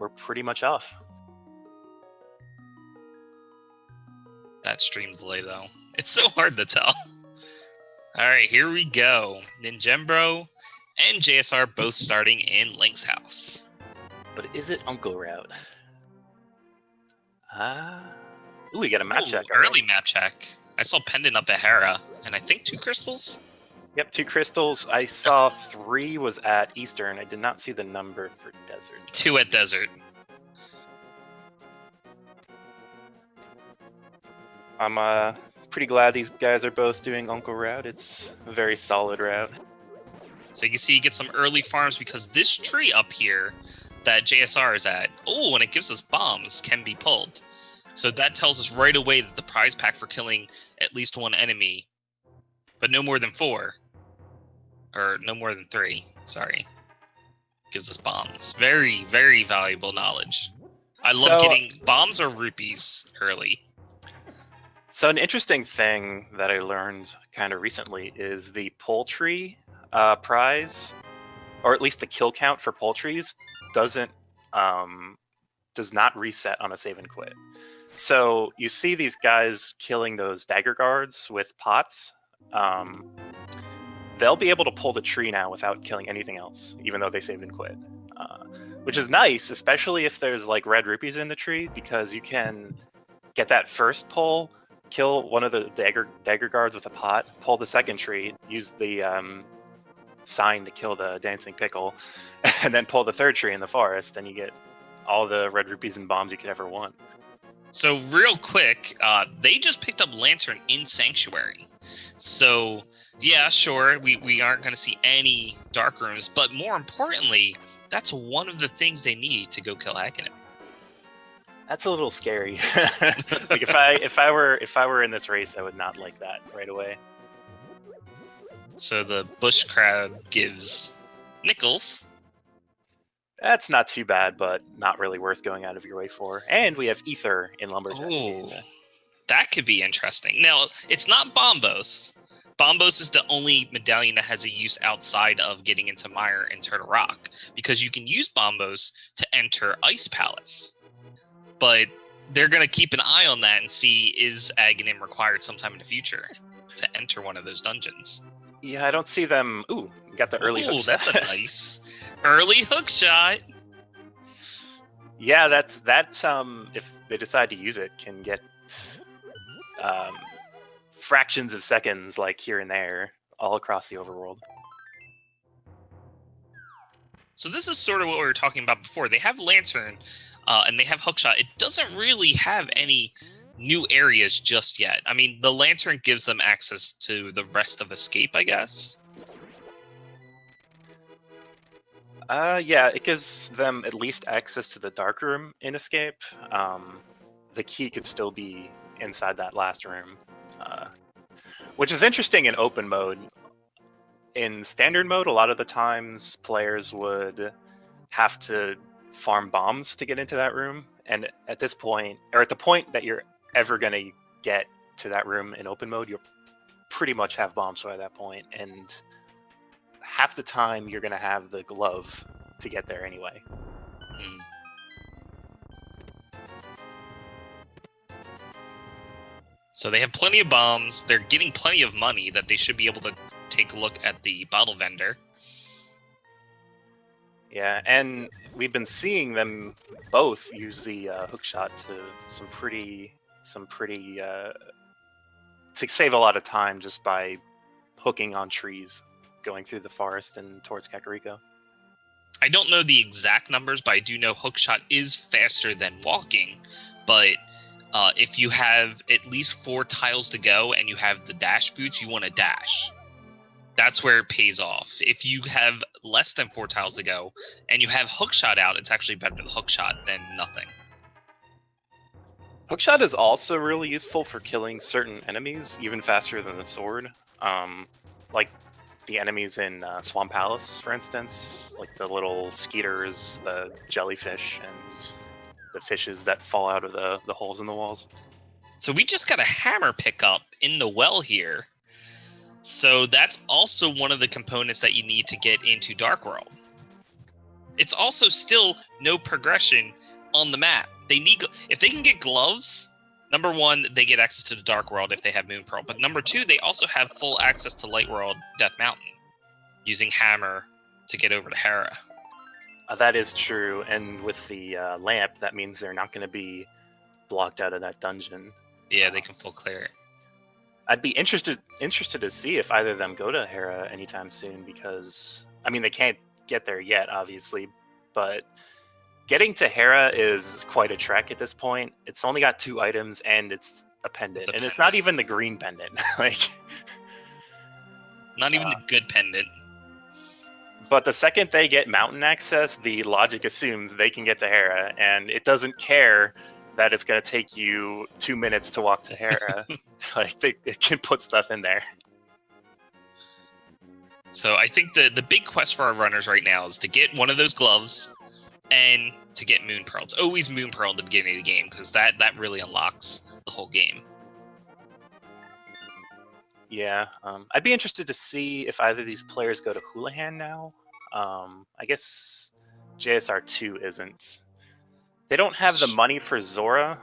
we're pretty much off. That stream delay, though. It's so hard to tell. All right, here we go. Ninjembro and JSR both starting in Link's house. But is it Uncle Route? Ooh, we got a map check. Early map check. I saw Pendant up at Hera, and I think 2 crystals? Yep, 2 crystals. I saw 3 was at Eastern. I did not see the number for Desert. 2 at Desert. I'm pretty glad these guys are both doing Uncle Route. It's a very solid route. So you can see you get some early farms because this tree up here that JSR is at, and it gives us bombs, can be pulled. So that tells us right away that the prize pack for killing at least 1 enemy, but no more than 4, or no more than 3, sorry, gives us bombs. Very, very valuable knowledge. I love getting bombs or rupees early. So an interesting thing that I learned kind of recently is the poultry prize, or at least the kill count for poultries, does not reset on a save and quit. So you see these guys killing those dagger guards with pots. They'll be able to pull the tree now without killing anything else, even though they saved and quit. Which is nice, especially if there's like red rupees in the tree, because you can get that first pull, kill one of the dagger guards with a pot, pull the second tree, use the sign to kill the dancing pickle, and then pull the third tree in the forest, and you get all the red rupees and bombs you could ever want. So real quick, they just picked up Lantern in Sanctuary. So yeah, sure, we aren't going to see any dark rooms, but more importantly, that's one of the things they need to go kill Hackett. That's a little scary. Like if I were in this race, I would not like that right away. So the bush crowd gives nickels. That's not too bad, but not really worth going out of your way for. And we have Ether in Lumberjack Cave. That could be interesting. Now, it's not Bombos. Bombos is the only medallion that has a use outside of getting into Mire and Turtle Rock, because you can use Bombos to enter Ice Palace. But they're going to keep an eye on that and see, is Aghanim required sometime in the future to enter one of those dungeons? Yeah, I don't see them. Ooh, got the early hook shot. That's a nice early hook shot. Yeah, that if they decide to use it, can get fractions of seconds, like here and there, all across the overworld. So this is sort of what we were talking about before. They have Lantern, and they have Hookshot. It doesn't really have any new areas just yet. I mean, the Lantern gives them access to the rest of Escape, I guess. Yeah, it gives them at least access to the dark room in Escape. The key could still be inside that last room, which is interesting in open mode. In standard mode, a lot of the times players would have to farm bombs to get into that room, and at this point, or at the point that you're ever going to get to that room in open mode, you'll pretty much have bombs by that point, and half the time you're going to have the glove to get there anyway. So they have plenty of bombs, they're getting plenty of money that they should be able to take a look at the bottle vendor. Yeah, and we've been seeing them both use the hookshot to to save a lot of time just by hooking on trees going through the forest and towards Kakariko. I don't know the exact numbers, but I do know hookshot is faster than walking. But if you have at least 4 tiles to go and you have the dash boots, you want to dash. That's where it pays off. If you have less than 4 tiles to go and you have hookshot out, it's actually better to hookshot than nothing. Hookshot is also really useful for killing certain enemies, even faster than the sword. Like the enemies in Swamp Palace, for instance, like the little skeeters, the jellyfish, and the fishes that fall out of the holes in the walls. So we just got a hammer pickup in the well here. So that's also one of the components that you need to get into Dark World. It's also still no progression on the map. They need, if they can get gloves, number one, they get access to the Dark World if they have Moon Pearl. But number two, they also have full access to Light World Death Mountain using Hammer to get over to Hera. That is true, and with the lamp, that means they're not going to be blocked out of that dungeon. Yeah, they can full clear it. I'd be interested to see if either of them go to Hera anytime soon, because I mean they can't get there yet, obviously, but getting to Hera is quite a trek at this point. It's only got 2 items and it's a pendant, and it's not even the green pendant, like not even the good pendant. But the second they get mountain access, the logic assumes they can get to Hera, and it doesn't care that it's going to take you 2 minutes to walk to Hera. Like, it can put stuff in there. So I think the big quest for our runners right now is to get one of those gloves and to get Moon Pearl. It's always Moon Pearl at the beginning of the game, because that really unlocks the whole game. Yeah, I'd be interested to see if either of these players go to Houlihan now. I guess JSR2 isn't. They don't have the money for Zora.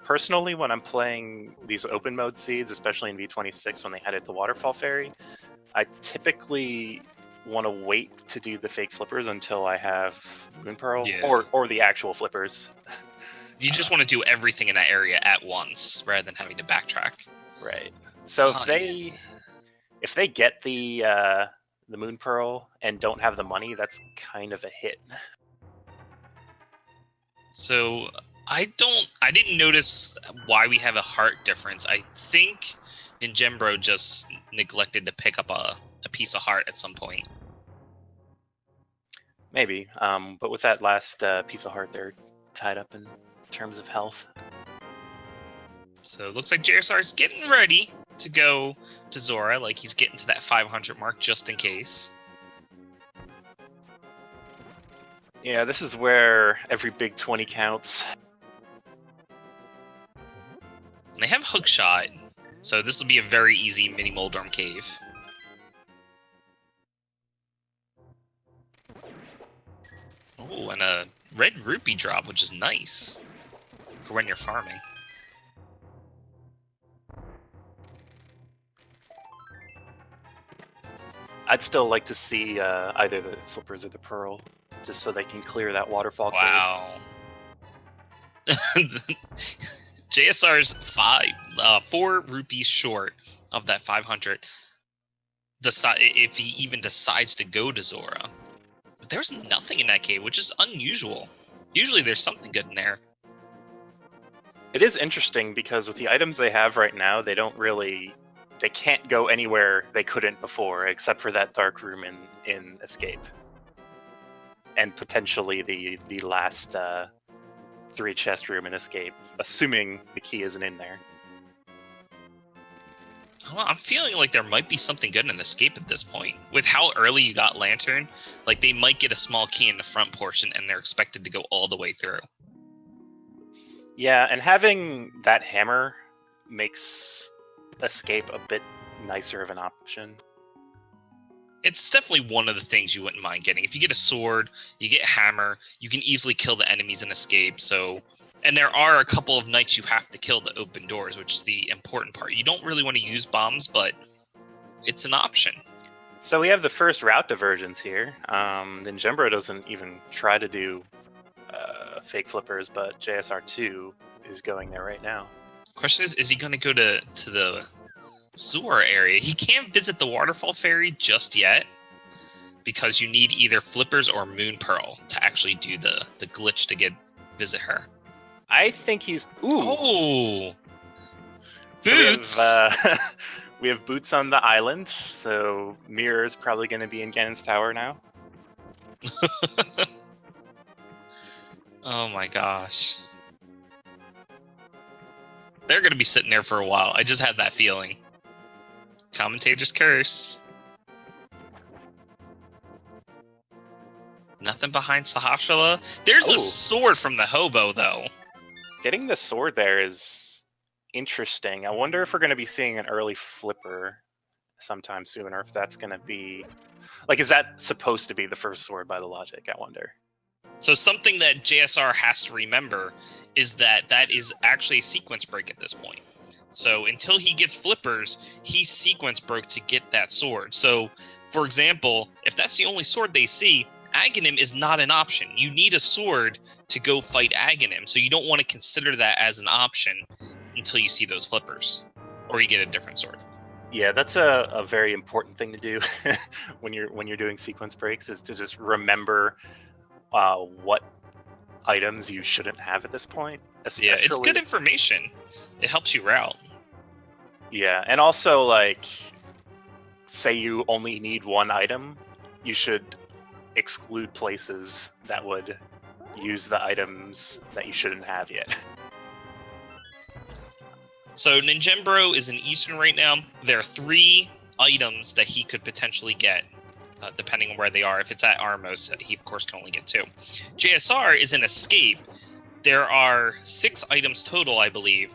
Personally, when I'm playing these open mode seeds, especially in V26 when they had it to Waterfall Ferry, I typically want to wait to do the fake flippers until I have Moon Pearl, or the actual flippers. You just want to do everything in that area at once, rather than having to backtrack. Right. So if they get the Moon Pearl and don't have the money, that's kind of a hit. So I didn't notice why we have a heart difference. I think Ninjembro just neglected to pick up a piece of heart at some point. Maybe, but with that last piece of heart, they're tied up in terms of health. So it looks like JSR is getting ready to go to Zora, like he's getting to that 500 mark just in case. Yeah, this is where every big 20 counts. And they have hook shot, so this will be a very easy mini Moldorm cave. Oh, and a red rupee drop, which is nice for when you're farming. I'd still like to see either the flippers or the pearl, just so they can clear that waterfall cave. Wow. JSR's 4 rupees short of that 500. If he even decides to go to Zora. But there's nothing in that cave, which is unusual. Usually there's something good in there. It is interesting because with the items they have right now, they can't go anywhere they couldn't before, except for that dark room in Escape. And potentially the last 3 chest room in Escape, assuming the key isn't in there. Well, I'm feeling like there might be something good in Escape at this point. With how early you got Lantern, like they might get a small key in the front portion and they're expected to go all the way through. Yeah, and having that hammer makes Escape a bit nicer of an option. It's definitely one of the things you wouldn't mind getting. If you get a sword, you get a hammer, you can easily kill the enemies in Escape. So, and there are a couple of nights you have to kill to open doors, which is the important part. You don't really want to use bombs, but it's an option. So we have the first route divergence here. Ninjembro doesn't even try to do fake flippers, but JSR2 is going there right now. Question is he going to go to the Zora area? He can't visit the Waterfall Ferry just yet because you need either flippers or Moon Pearl to actually do the glitch to visit her. I think he's... Ooh! Oh! So Boots! we have Boots on the island, so Mirror is probably going to be in Ganon's Tower now. Oh my gosh. They're going to be sitting there for a while. I just had that feeling. Commentator's curse. Nothing behind Sahashala. There's a sword from the hobo, though. Getting the sword there is interesting. I wonder if we're going to be seeing an early flipper. sometime soon, or if that's going to be... Like, is that supposed to be the first sword by the logic, I wonder? So something that JSR has to remember is that that is actually a sequence break at this point. So until he gets flippers, he sequence broke to get that sword. So, for example, if that's the only sword they see, Aghanim is not an option. You need a sword to go fight Aghanim, so you don't want to consider that as an option until you see those flippers, or you get a different sword. Yeah, that's a very important thing to do when you're doing sequence breaks, is to just remember what items you shouldn't have at this point. Especially... Yeah, it's good information. It helps you route. Yeah, and also, like, say you only need one item, you should exclude places that would use the items that you shouldn't have yet. So Ninjembro is in Eastern right now. There are 3 items that he could potentially get, depending on where they are. If it's at Armos, he of course can only get 2. JSR is in Escape. There are 6 items total, I believe.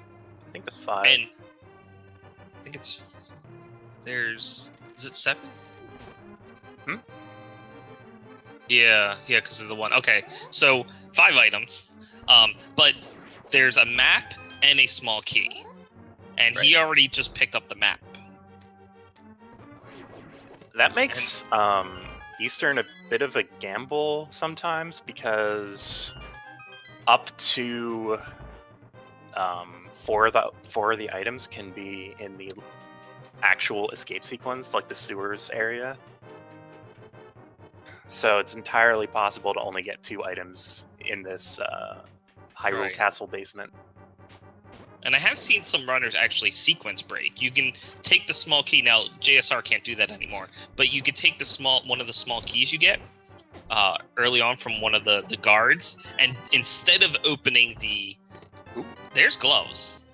I think that's 5. And I think it's... There's... Is it 7? Hmm? Yeah, because of the one. Okay, so 5 items. But there's a map and a small key. And Right. he already just picked up the map. That makes Eastern a bit of a gamble sometimes, because up to 4 of the items can be in the actual escape sequence, like the sewers area. So it's entirely possible to only get 2 items in this Hyrule Right. Castle basement. And I have seen some runners actually sequence break. You can take the small key. Now, JSR can't do that anymore, but you could take one of the small keys you get early on from one of the guards, and instead of opening the... Ooh. There's gloves.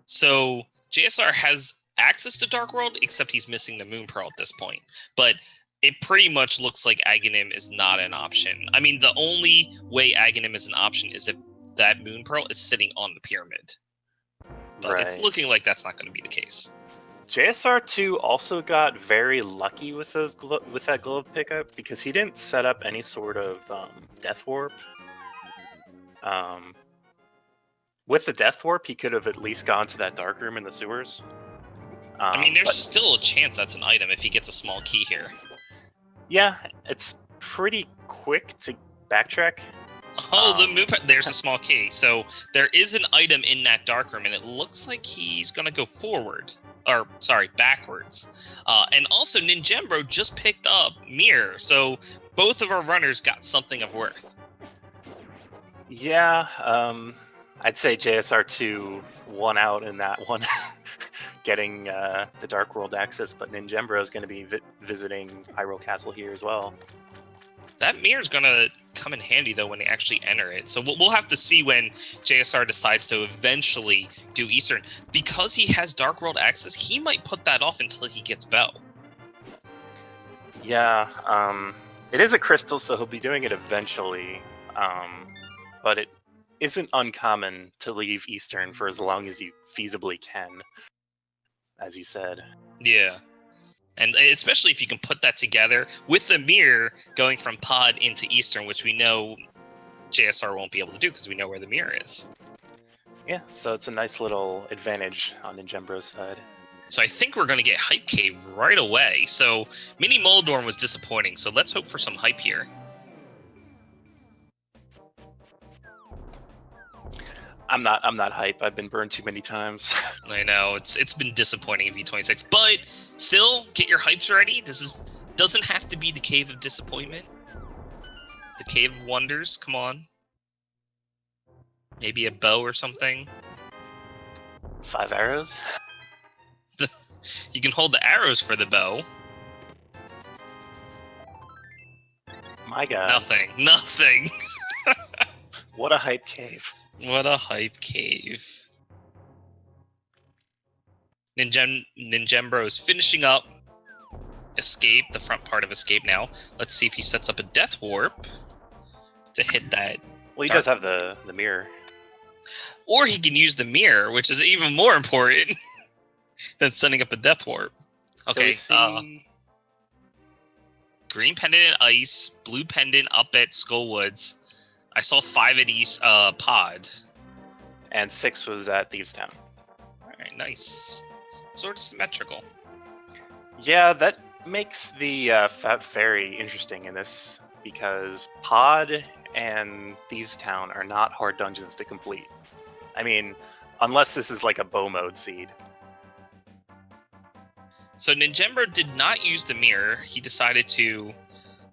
So JSR has access to Dark World, except he's missing the Moon Pearl at this point. But it pretty much looks like Aghanim is not an option. I mean, the only way Aghanim is an option is if that Moon Pearl is sitting on the pyramid. But it's looking like that's not going to be the case. JSR2 also got very lucky with that glove pickup, because he didn't set up any sort of death warp. With the death warp, he could have at least gone to that dark room in the sewers. I mean, there's still a chance that's an item if he gets a small key here. Yeah, it's pretty quick to backtrack. Oh, there's a small key. So there is an item in that dark room, and it looks like he's gonna go forward. Or, sorry, backwards. And also, Ninjembro just picked up Mirror, so both of our runners got something of worth. Yeah, I'd say JSR2 won out in that one, getting the Dark World access, but Ninjembro is going to be visiting Hyrule Castle here as well. That mirror's gonna come in handy though when they actually enter it. So we'll have to see when JSR decides to eventually do Eastern. Because he has Dark World access, he might put that off until he gets Bow. Yeah, it is a crystal, so he'll be doing it eventually. But it isn't uncommon to leave Eastern for as long as you feasibly can, as you said. Yeah. And especially if you can put that together with the mirror going from Pod into Eastern, which we know JSR won't be able to do because we know where the mirror is. Yeah, so it's a nice little advantage on Ninjembro's side. So I think we're going to get Hype Cave right away. So Mini Moldorm was disappointing, so let's hope for some hype here. I'm not hype. I've been burned too many times. I know it's been disappointing in V26, but still get your hypes ready. Doesn't have to be the Cave of Disappointment. The Cave of Wonders, come on. Maybe a bow or something. 5 arrows. You can hold the arrows for the bow. My God. Nothing. What a hype cave. What a hype cave. Ninjembro is finishing up Escape, the front part of Escape now. Let's see if he sets up a Death Warp to hit that. Well, he does have the mirror. Or he can use the mirror, which is even more important. Then setting up a death warp. Okay, So we see green pendant at ice, blue pendant up at Skullwoods. I saw 5 at East pod. and 6 was at Thieves Town. Alright, nice. Sort of symmetrical. Yeah, that makes the Fat Fairy interesting in this, because Pod and Thieves Town are not hard dungeons to complete. I mean, unless this is like a bow mode seed. So Ninjembro did not use the mirror. He decided to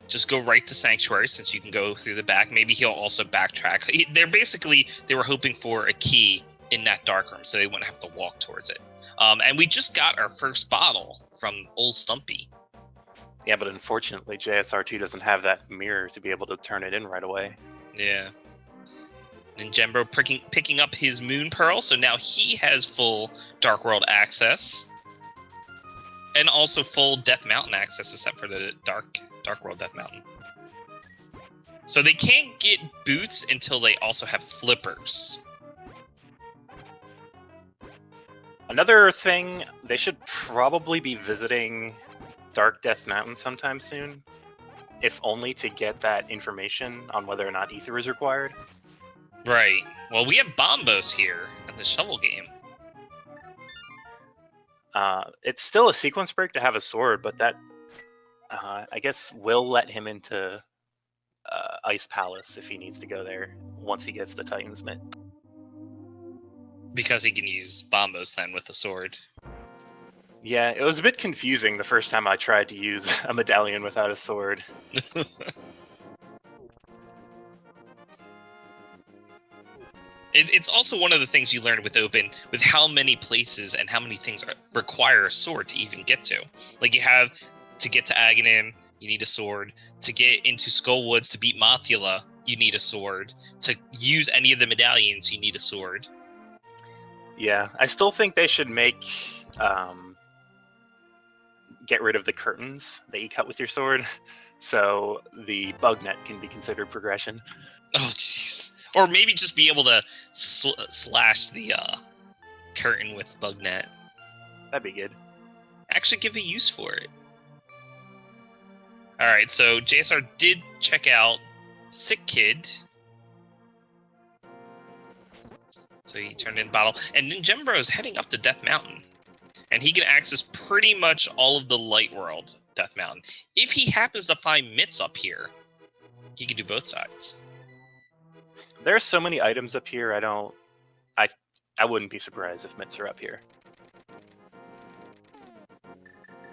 just go right to Sanctuary since you can go through the back. Maybe he'll also backtrack. They were hoping for a key in that dark room so they wouldn't have to walk towards it. And we just got our first bottle from Old Stumpy. Yeah, but unfortunately, JSR2 doesn't have that mirror to be able to turn it in right away. Yeah. Ninjembro picking up his Moon Pearl, so now he has full Dark World access. And also full Death Mountain access, except for the Dark World Death Mountain. So they can't get boots until they also have flippers. Another thing, they should probably be visiting Dark Death Mountain sometime soon, if only to get that information on whether or not Ether is required. Right. Well, we have Bombos here in the shovel game. It's still a sequence break to have a sword, but that, I guess, will let him into Ice Palace if he needs to go there once he gets the Titan's Mitt. Because he can use Bombos then with the sword. Yeah, it was a bit confusing the first time I tried to use a medallion without a sword. It's also one of the things you learn with Open, with how many places and how many things require a sword to even get to. Like, you have to get to Aghanim, you need a sword. To get into Skullwoods to beat Mothula, you need a sword. To use any of the medallions, you need a sword. Yeah, I still think they should get rid of the curtains that you cut with your sword, so the bug net can be considered progression. Oh, jeez. Or maybe just be able to slash the curtain with bug net. That'd be good. Actually give a use for it. Alright, so JSR did check out Sick Kid. So he turned in Bottle. And Ninjembro is heading up to Death Mountain. And he can access pretty much all of the Light World Death Mountain. If he happens to find mitts up here, he can do both sides. There are so many items up here, I wouldn't be surprised if mitts are up here.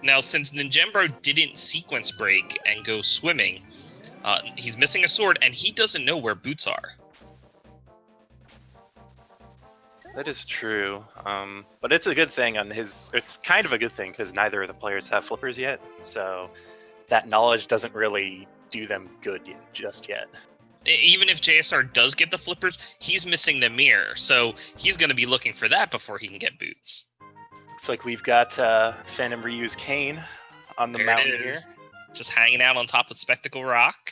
Now, since Ninjembro didn't sequence break and go swimming, he's missing a sword, and he doesn't know where boots are. That is true, but it's a good thing it's kind of a good thing because neither of the players have flippers yet, so that knowledge doesn't really do them good just yet. Even if JSR does get the flippers, he's missing the mirror, so he's going to be looking for that before he can get boots. Looks like we've got Phantom Ryu's Cane on the mountain here. Just hanging out on top of Spectacle Rock.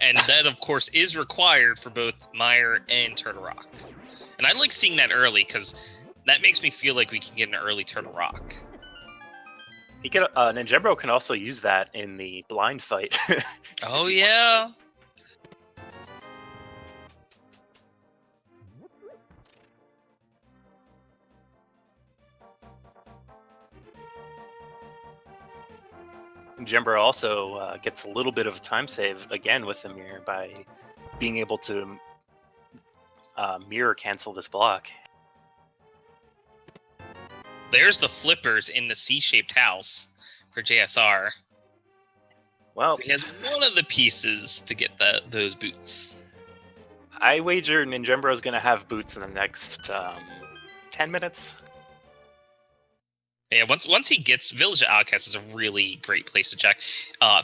And that, of course, is required for both Mire and Turtle Rock. And I like seeing that early, because that makes me feel like we can get an early Turtle Rock. Ninjembro can also use that in the blind fight. Oh, yeah. Ninjembro also gets a little bit of a time save again with the mirror by being able to mirror cancel this block. There's the flippers in the C-shaped house for JSR. Well, so he has one of the pieces to get those boots. I wager Ninjembro is going to have boots in the next 10 minutes. Yeah, once he gets Village of Outcasts is a really great place to check.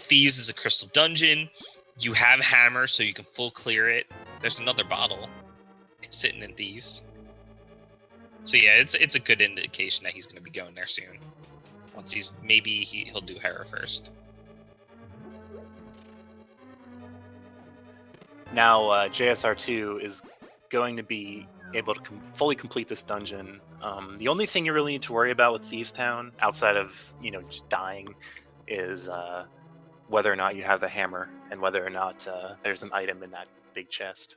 Thieves is a crystal dungeon. You have Hammer, so you can full clear it. There's another bottle sitting in Thieves. So yeah, it's a good indication that he's going to be going there soon. Once he'll do Hera first. Now JSR2 is going to be able to fully complete this dungeon. The only thing you really need to worry about with Thieves Town, outside of just dying, is whether or not you have the hammer and whether or not there's an item in that big chest.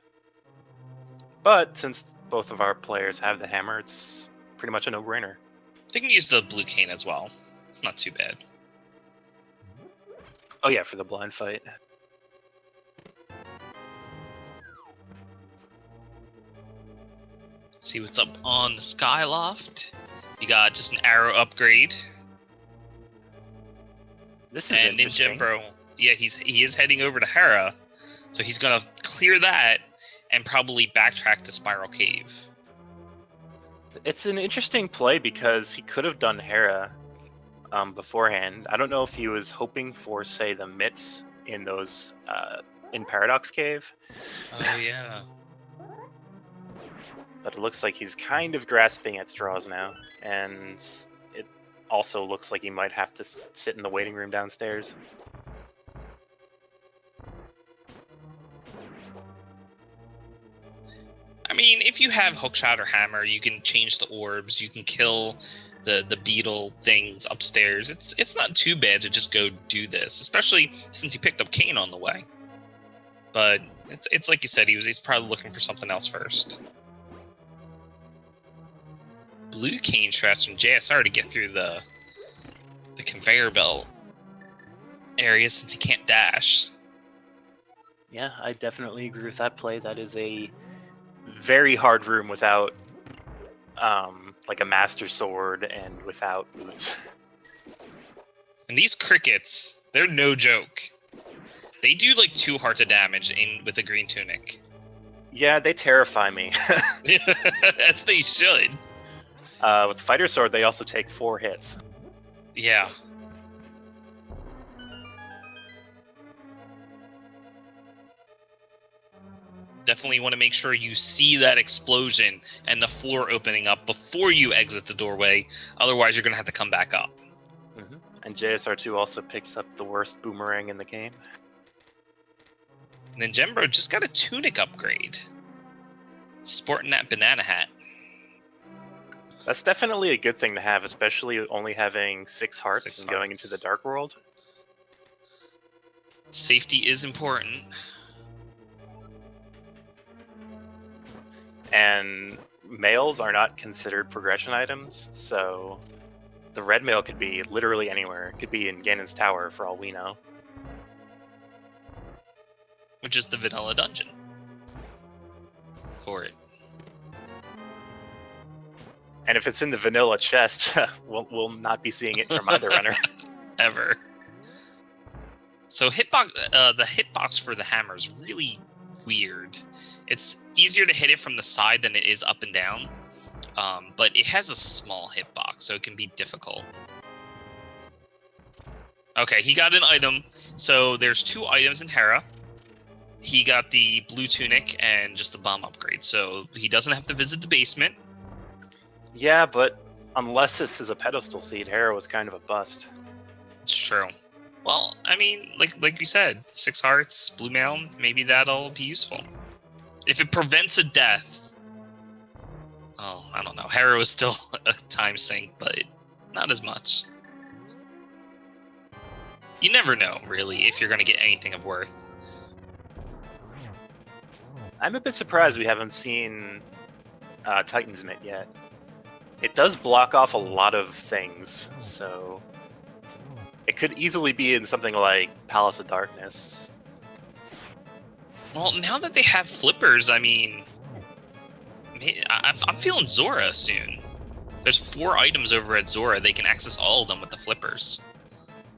But since both of our players have the hammer, it's pretty much a no-brainer. They can use the blue cane as well. It's not too bad. Oh yeah, for the blind fight. Let's see what's up on the Skyloft. You got just an arrow upgrade. This is interesting. ninjembro, yeah, he is heading over to Hera, so he's gonna clear that and probably backtrack to Spiral Cave. It's an interesting play because he could have done Hera beforehand. I don't know if he was hoping for, say, the mitts in those in Paradox Cave. Oh yeah. But it looks like he's kind of grasping at straws now, and it also looks like he might have to sit in the waiting room downstairs. I mean, if you have Hookshot or Hammer, you can change the orbs, you can kill the beetle things upstairs. It's not too bad to just go do this, especially since he picked up Kane on the way. But it's like you said, he's probably looking for something else first. Blue cane stress from JSR to get through the conveyor belt area since he can't dash. Yeah, I definitely agree with that play. That is a very hard room without like a master sword and without boots. And these crickets, they're no joke. They do like 2 hearts of damage with a green tunic. Yeah, they terrify me. As they should. With Fighter Sword, they also take 4 hits. Yeah. Definitely want to make sure you see that explosion and the floor opening up before you exit the doorway. Otherwise, you're going to have to come back up. Mm-hmm. And JSR2 also picks up the worst boomerang in the game. And then Jembro just got a tunic upgrade. Sporting that banana hat. That's definitely a good thing to have, especially only having 6 hearts and going into the Dark World. Safety is important. And mails are not considered progression items, so the red mail could be literally anywhere. It could be in Ganon's Tower, for all we know. Which is the vanilla dungeon. For it. And if it's in the vanilla chest, we'll not be seeing it from either runner. Ever. So the hitbox for the hammer is really weird. It's easier to hit it from the side than it is up and down, but it has a small hitbox, so it can be difficult. Okay, he got an item. So there's 2 items in Hera. He got the blue tunic and just the bomb upgrade, so he doesn't have to visit the basement. Yeah, but unless this is a pedestal seed, Hera was kind of a bust. It's true. Well, I mean, like you said, 6 hearts, blue mail, maybe that'll be useful. If it prevents a death... Oh, I don't know. Hera is still a time sink, but not as much. You never know, really, if you're going to get anything of worth. I'm a bit surprised we haven't seen Titan's Mitt yet. It does block off a lot of things, so it could easily be in something like Palace of Darkness. Well, now that they have flippers, I mean, I'm feeling Zora soon. There's 4 items over at Zora. They can access all of them with the flippers.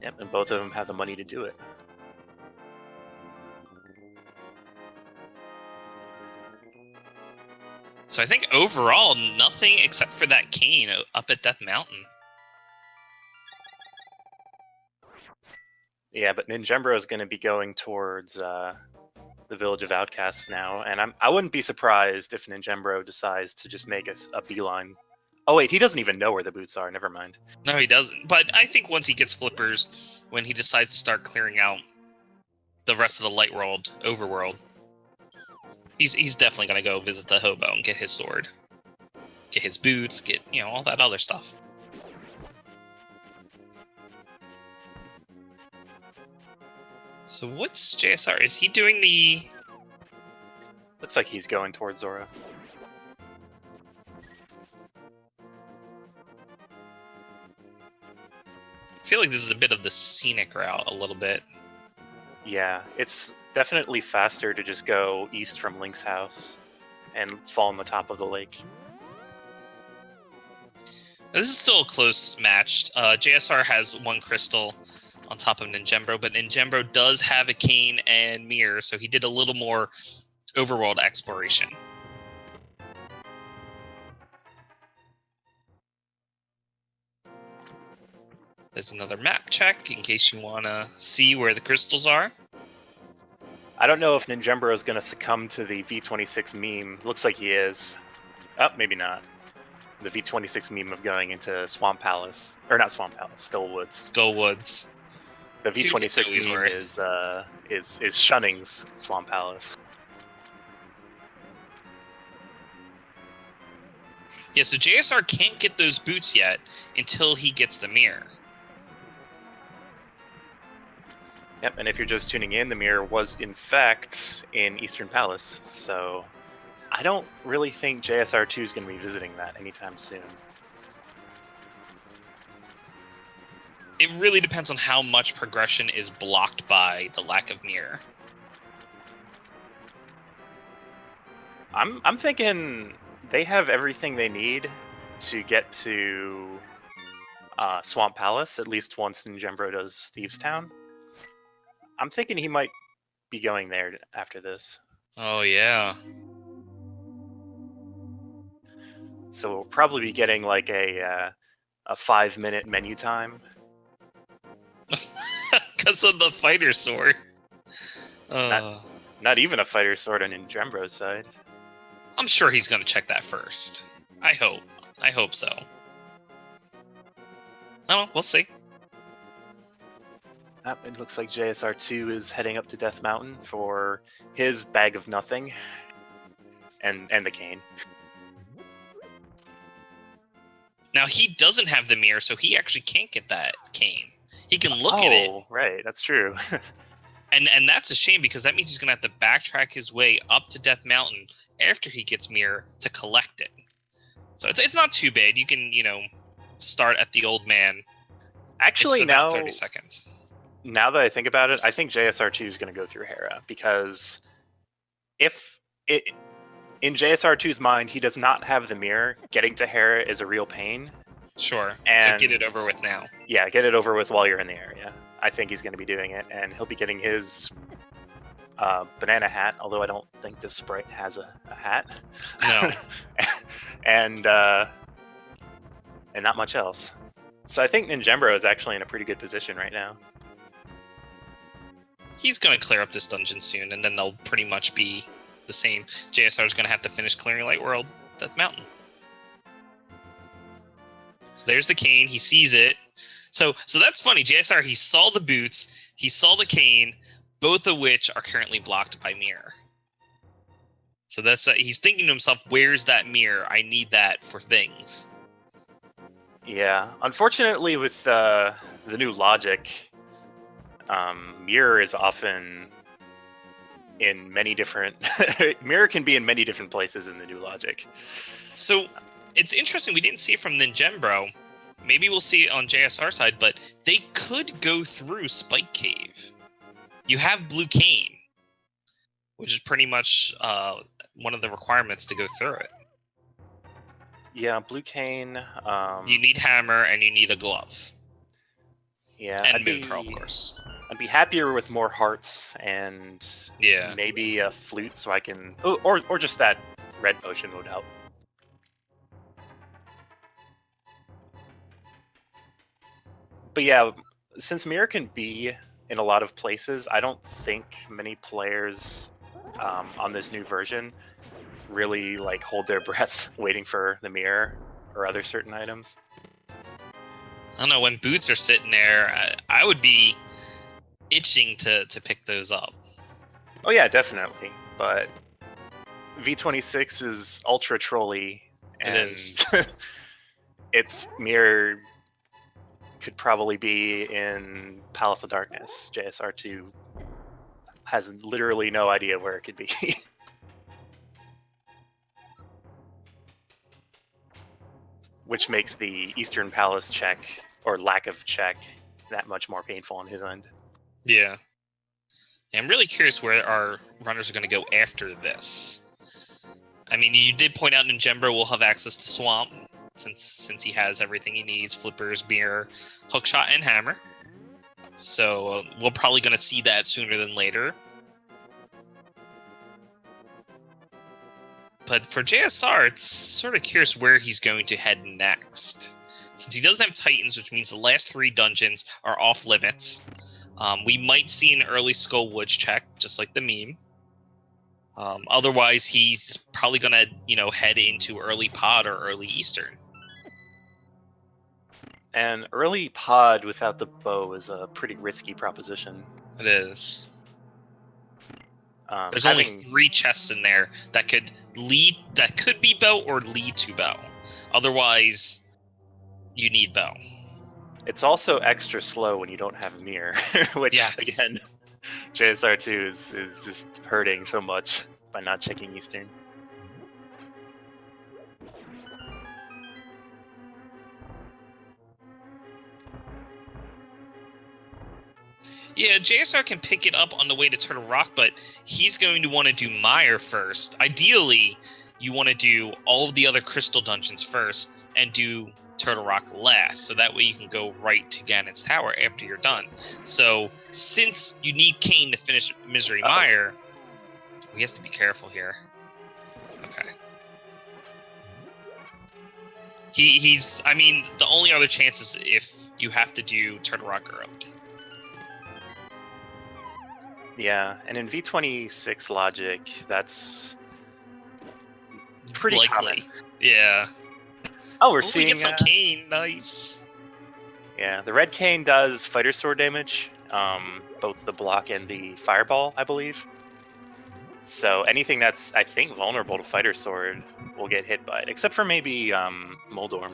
Yep, and both of them have the money to do it. So I think overall, nothing except for that cane up at Death Mountain. Yeah, but ninjembro is going to be going towards the Village of Outcasts now, and I wouldn't be surprised if ninjembro decides to just make a beeline. Oh wait, he doesn't even know where the boots are, never mind. No, he doesn't. But I think once he gets flippers, when he decides to start clearing out the rest of the Light World, Overworld, He's definitely gonna go visit the hobo and get his sword, get his boots, get all that other stuff. So what's JSR? Is he doing the? Looks like he's going towards Zora. I feel like this is a bit of the scenic route, a little bit. Yeah, it's definitely faster to just go east from Link's house and fall on the top of the lake. Now, this is still a close match. JSR has 1 crystal on top of Ninjembro, but Ninjembro does have a cane and mirror, so he did a little more overworld exploration. There's another map check in case you want to see where the crystals are. I don't know if Ninjembro is going to succumb to the V26 meme. Looks like he is. Oh, maybe not. The V26 meme of going into Swamp Palace. Or not Swamp Palace, Skullwoods. Skullwoods. The V26 meme is shunning Swamp Palace. Yeah, so JSR can't get those boots yet until he gets the mirror. Yep, and if you're just tuning in, the mirror was in fact in Eastern Palace, so I don't really think JSR2 is going to be visiting that anytime soon. It really depends on how much progression is blocked by the lack of mirror. I'm thinking they have everything they need to get to Swamp Palace, at least once Ninjembro does Thieves Town. I'm thinking he might be going there after this. Oh, yeah. So we'll probably be getting like a 5-minute menu time. Because of the fighter sword. Not even a fighter sword on Ninjembro's side. I'm sure he's going to check that first. I hope. I hope so. I don't know. We'll see. It looks like JSR2 is heading up to Death Mountain for his bag of nothing. And the cane. Now, he doesn't have the mirror, so he actually can't get that cane. He can look at it. Oh, right. That's true. And that's a shame, because that means he's going to have to backtrack his way up to Death Mountain after he gets mirror to collect it. So it's not too bad. You can, start at the old man. Actually, it's about 30 seconds. Now that I think about it, I think JSR2 is going to go through Hera, because if it in JSR2's mind, he does not have the mirror, getting to Hera is a real pain. Sure. And so get it over with now. Yeah, get it over with while you're in the area. I think he's going to be doing it, and he'll be getting his banana hat, although I don't think this sprite has a hat. No. and not much else. So I think Ninjembro is actually in a pretty good position right now. He's going to clear up this dungeon soon, and then they'll pretty much be the same. JSR is going to have to finish clearing Light World, Death Mountain. So there's the cane. He sees it. So that's funny. JSR, he saw the boots. He saw the cane, both of which are currently blocked by mirror. So that's he's thinking to himself, where's that mirror? I need that for things. Yeah. Unfortunately, with the new logic, mirror is often in many different... mirror can be in many different places in the new logic. So it's interesting. We didn't see it from Ninjembro. Maybe we'll see it on JSR side, but they could go through Spike Cave. You have Blue Cane, which is pretty much one of the requirements to go through it. Yeah, Blue Cane. You need Hammer, and you need a glove. Yeah, and Moon Pearl, of course. I'd be happier with more hearts and maybe a flute, so I can, or just that red potion would help. But yeah, since mirror can be in a lot of places, I don't think many players on this new version really hold their breath waiting for the mirror or other certain items. I don't know, when boots are sitting there, I would be itching to pick those up. Oh yeah, definitely. But V26 is ultra trolly, and It is. its mirror could probably be in Palace of Darkness. JSR2 has literally no idea where it could be. Which makes the Eastern Palace check, or lack of check, that much more painful on his end. Yeah. I'm really curious where our runners are going to go after this. I mean, you did point out ninjembro will have access to Swamp, since he has everything he needs, flippers, mirror, hookshot, and hammer. So we're probably going to see that sooner than later. But for JSR, it's sort of curious where he's going to head next. Since he doesn't have Titans, which means the last 3 dungeons are off limits, we might see an early Skull Woods check, just like the meme. Otherwise, he's probably going to, head into early Pod or early Eastern. And early Pod without the bow is a pretty risky proposition. It is. There's Having... only 3 chests in there that could be bow or lead to bow. Otherwise, you need bow. It's also extra slow when you don't have a mirror, which again, JSR2 is just hurting so much by not checking Eastern. Yeah, JSR can pick it up on the way to Turtle Rock, but he's going to want to do Mire first. Ideally, you want to do all of the other crystal dungeons first and do Turtle Rock last, so that way you can go right to Ganon's Tower after you're done. So, since you need Kain to finish Misery Mire, he has to be careful here. Okay. I mean, the only other chance is if you have to do Turtle Rock early. Yeah, and in V26 logic, that's pretty likely. Common. Yeah. Oh, we're seeing... we get some Kain. Nice. Yeah, the red Kain does fighter sword damage, both the block and the fireball, I believe. So anything that's, I think, vulnerable to fighter sword will get hit by it, except for maybe Moldorm.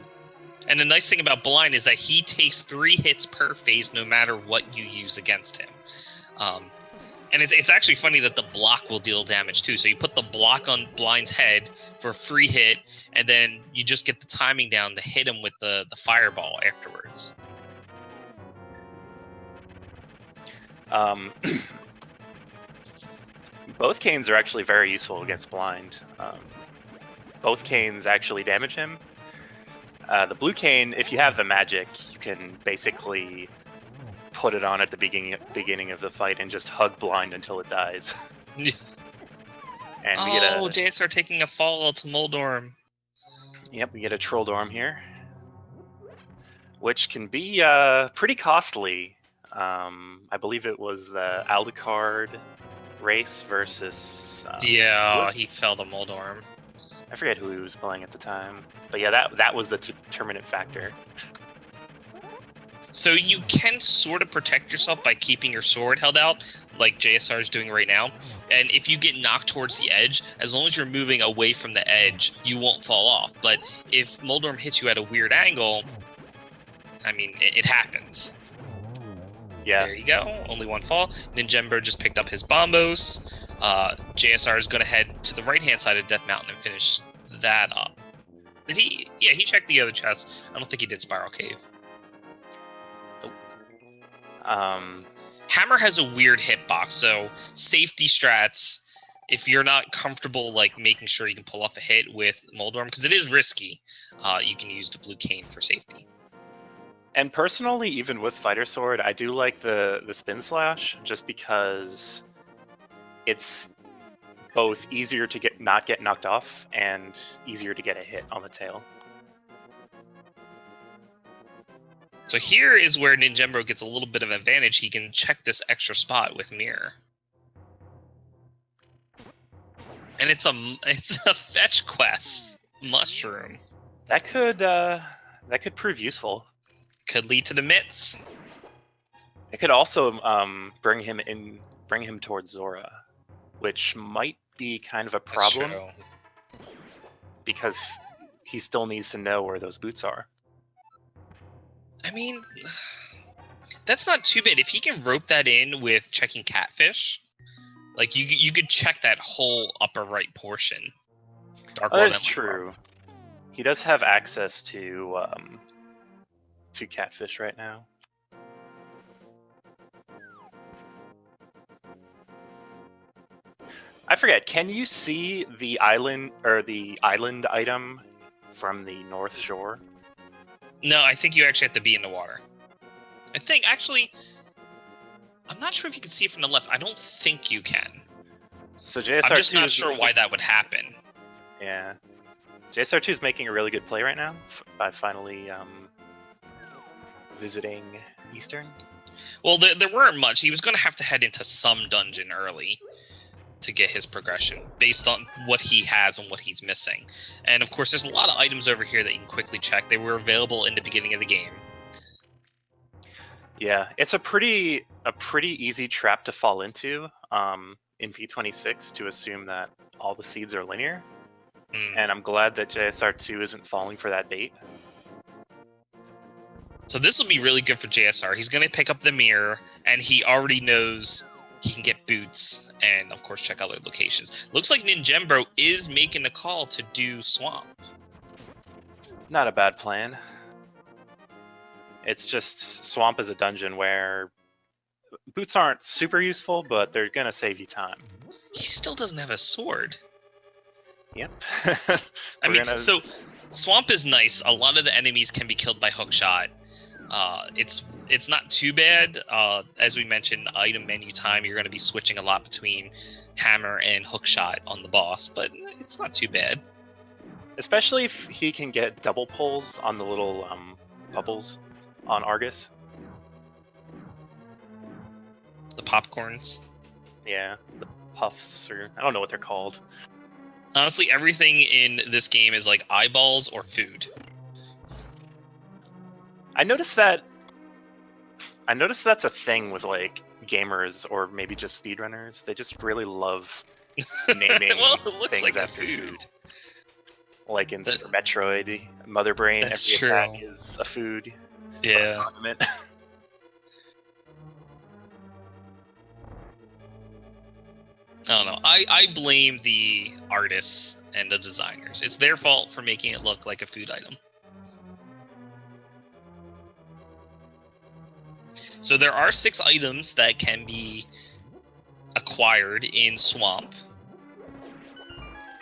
And the nice thing about Blind is that he takes 3 hits per phase no matter what you use against him. And it's actually funny that the block will deal damage too. So you put the block on Blind's head for a free hit, and then you just get the timing down to hit him with the fireball afterwards. Both Kains are actually very useful against Blind. Both Kains actually damage him. The blue Kain, if you have the magic, you can basically put it on at the beginning of the fight and just hug Blind until it dies. And we get JSR taking a fall to Moldorm. Yep, we get a Trolldorm here, which can be pretty costly. I believe it was the Aldecard race versus... he fell to Moldorm. I forget who he was playing at the time. But yeah, that was the determinant factor. So you can sort of protect yourself by keeping your sword held out, like JSR is doing right now. And if you get knocked towards the edge, as long as you're moving away from the edge, you won't fall off. But if Moldorm hits you at a weird angle, I mean, it happens. Yeah. There you go. Only 1 fall. Ninjembro just picked up his bombos. JSR is going to head to the right-hand side of Death Mountain and finish that up. Did he? Yeah, he checked the other chest. I don't think he did Spiral Cave. Hammer has a weird hitbox, so safety strats, if you're not comfortable like making sure you can pull off a hit with Moldorm, because it is risky, you can use the blue Kain for safety. And personally, even with Fighter Sword, I do like the Spin Slash, just because it's both easier to not get knocked off and easier to get a hit on the tail. So here is where Ninjembro gets a little bit of advantage. He can check this extra spot with Mirror. And it's a fetch quest. Mushroom. That could prove useful. Could lead to the mitts. It could also bring him towards Zora, which might be kind of a That's problem true. because he still needs to know where those boots are. I mean, that's not too bad. If he can rope that in with checking catfish, like you could check that whole upper right portion. Dark Oh, World that's and true. He does have access to catfish right now. I forget. Can you see the island or the island item from the North Shore? No, I think you actually have to be in the water. I think actually, I'm not sure if you can see it from the left. I don't think you can. So JSR2 I'm just not is sure why that would happen. Yeah, JSR2 is making a really good play right now by finally visiting Eastern. Well, there weren't much. He was going to have to head into some dungeon early to get his progression based on what he has and what he's missing. And of course, there's a lot of items over here that you can quickly check. They were available in the beginning of the game. Yeah, it's a pretty easy trap to fall into in V26 to assume that all the seeds are linear. And I'm glad that JSR2 isn't falling for that bait. So this will be really good for JSR. He's going to pick up the mirror, and he already knows he can get boots and, of course, check other locations. Looks like Ninjembro is making a call to do Swamp. Not a bad plan. It's just Swamp is a dungeon where boots aren't super useful, but they're going to save you time. He still doesn't have a sword. Yep. I mean, so Swamp is nice. A lot of the enemies can be killed by hookshot. It's not too bad. As we mentioned, item menu time, you're going to be switching a lot between hammer and hookshot on the boss, but it's not too bad. Especially if he can get double pulls on the little bubbles on Argus. The popcorns. Yeah, the puffs, or I don't know what they're called. Honestly, everything in this game is like eyeballs or food. I noticed that's a thing with like gamers or maybe just speedrunners. They just really love naming well, it looks things like after food. Like in Super Metroid, Mother Brain, every attack is a food. Yeah. I don't know. I blame the artists and the designers. It's their fault for making it look like a food item. So there are 6 items that can be acquired in Swamp.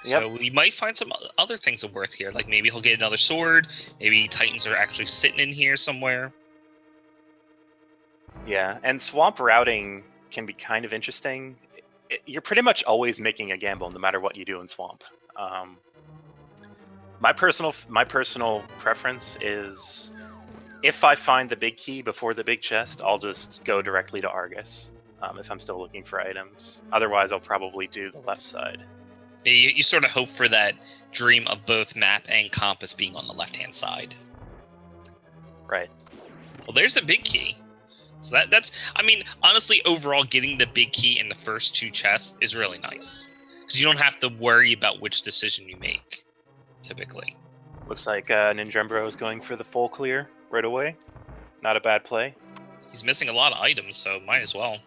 So we might find some other things of worth here. Like maybe he'll get another sword. Maybe Titans are actually sitting in here somewhere. Yeah, and Swamp routing can be kind of interesting. You're pretty much always making a gamble no matter what you do in Swamp. My personal preference is if I find the big key before the big chest, I'll just go directly to Argus if I'm still looking for items. Otherwise, I'll probably do the left side. You sort of hope for that dream of both map and compass being on the left-hand side. Right. Well, there's the big key. So that's, I mean, honestly, overall, getting the big key in the first 2 chests is really nice. Because you don't have to worry about which decision you make, typically. Looks like Ninjembro is going for the full clear right away. Not a bad play. He's missing a lot of items, so might as well.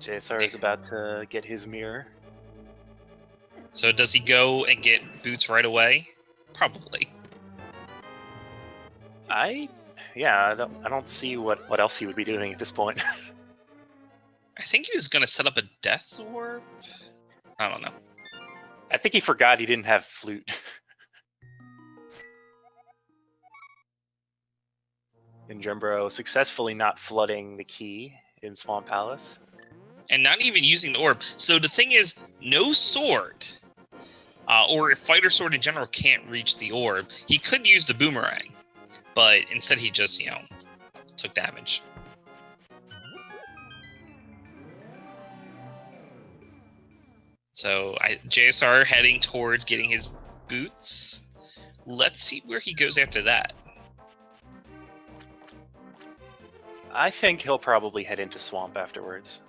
JSR is about to get his mirror. So does he go and get boots right away? Probably. I don't see what else he would be doing at this point. I think he was going to set up a death orb? I don't know. I think he forgot he didn't have flute. Ninjembro successfully not flooding the key in Swamp Palace. And not even using the orb. So the thing is, no sword, or if fighter sword in general can't reach the orb, he could use the boomerang. But instead he just, took damage. So JSR heading towards getting his boots. Let's see where he goes after that. I think he'll probably head into Swamp afterwards.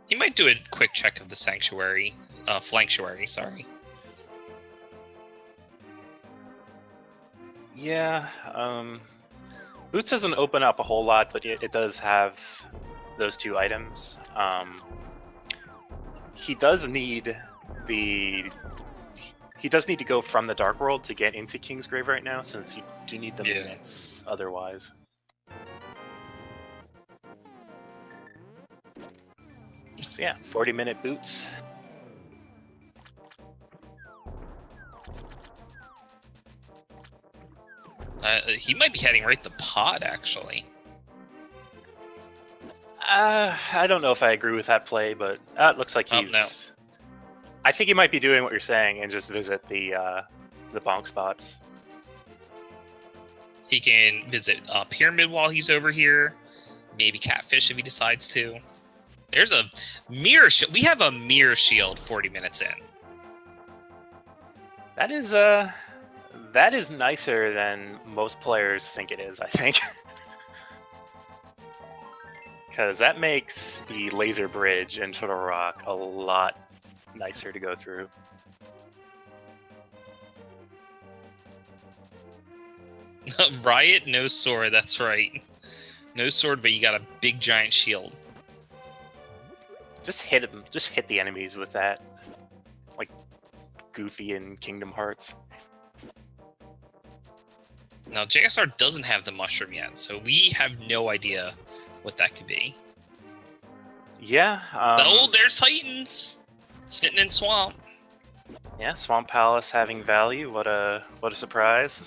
He might do a quick check of the Sanctuary, Flanctuary, sorry. Yeah, Boots doesn't open up a whole lot, but it does have those 2 items. He does need to go from the Dark World to get into Kingsgrave right now, since you do need the minutes otherwise. So yeah, 40-minute Boots. He might be heading right to Pod, actually. I don't know if I agree with that play, but it looks like he's... No. I think he might be doing what you're saying and just visit the bonk spots. He can visit Pyramid while he's over here. Maybe Catfish if he decides to. There's a mirror shield. We have a mirror shield 40 minutes in. That is nicer than most players think it is, I think. Because that makes the laser bridge in Turtle Rock a lot nicer to go through. Riot, no sword, that's right. No sword, but you got a big giant shield. Just hit him. Just hit the enemies with that. Like Goofy in Kingdom Hearts. Now, JSR doesn't have the mushroom yet, so we have no idea what that could be. Yeah. Oh, there's Titans! Sitting in Swamp. Yeah, Swamp Palace having value. What a surprise.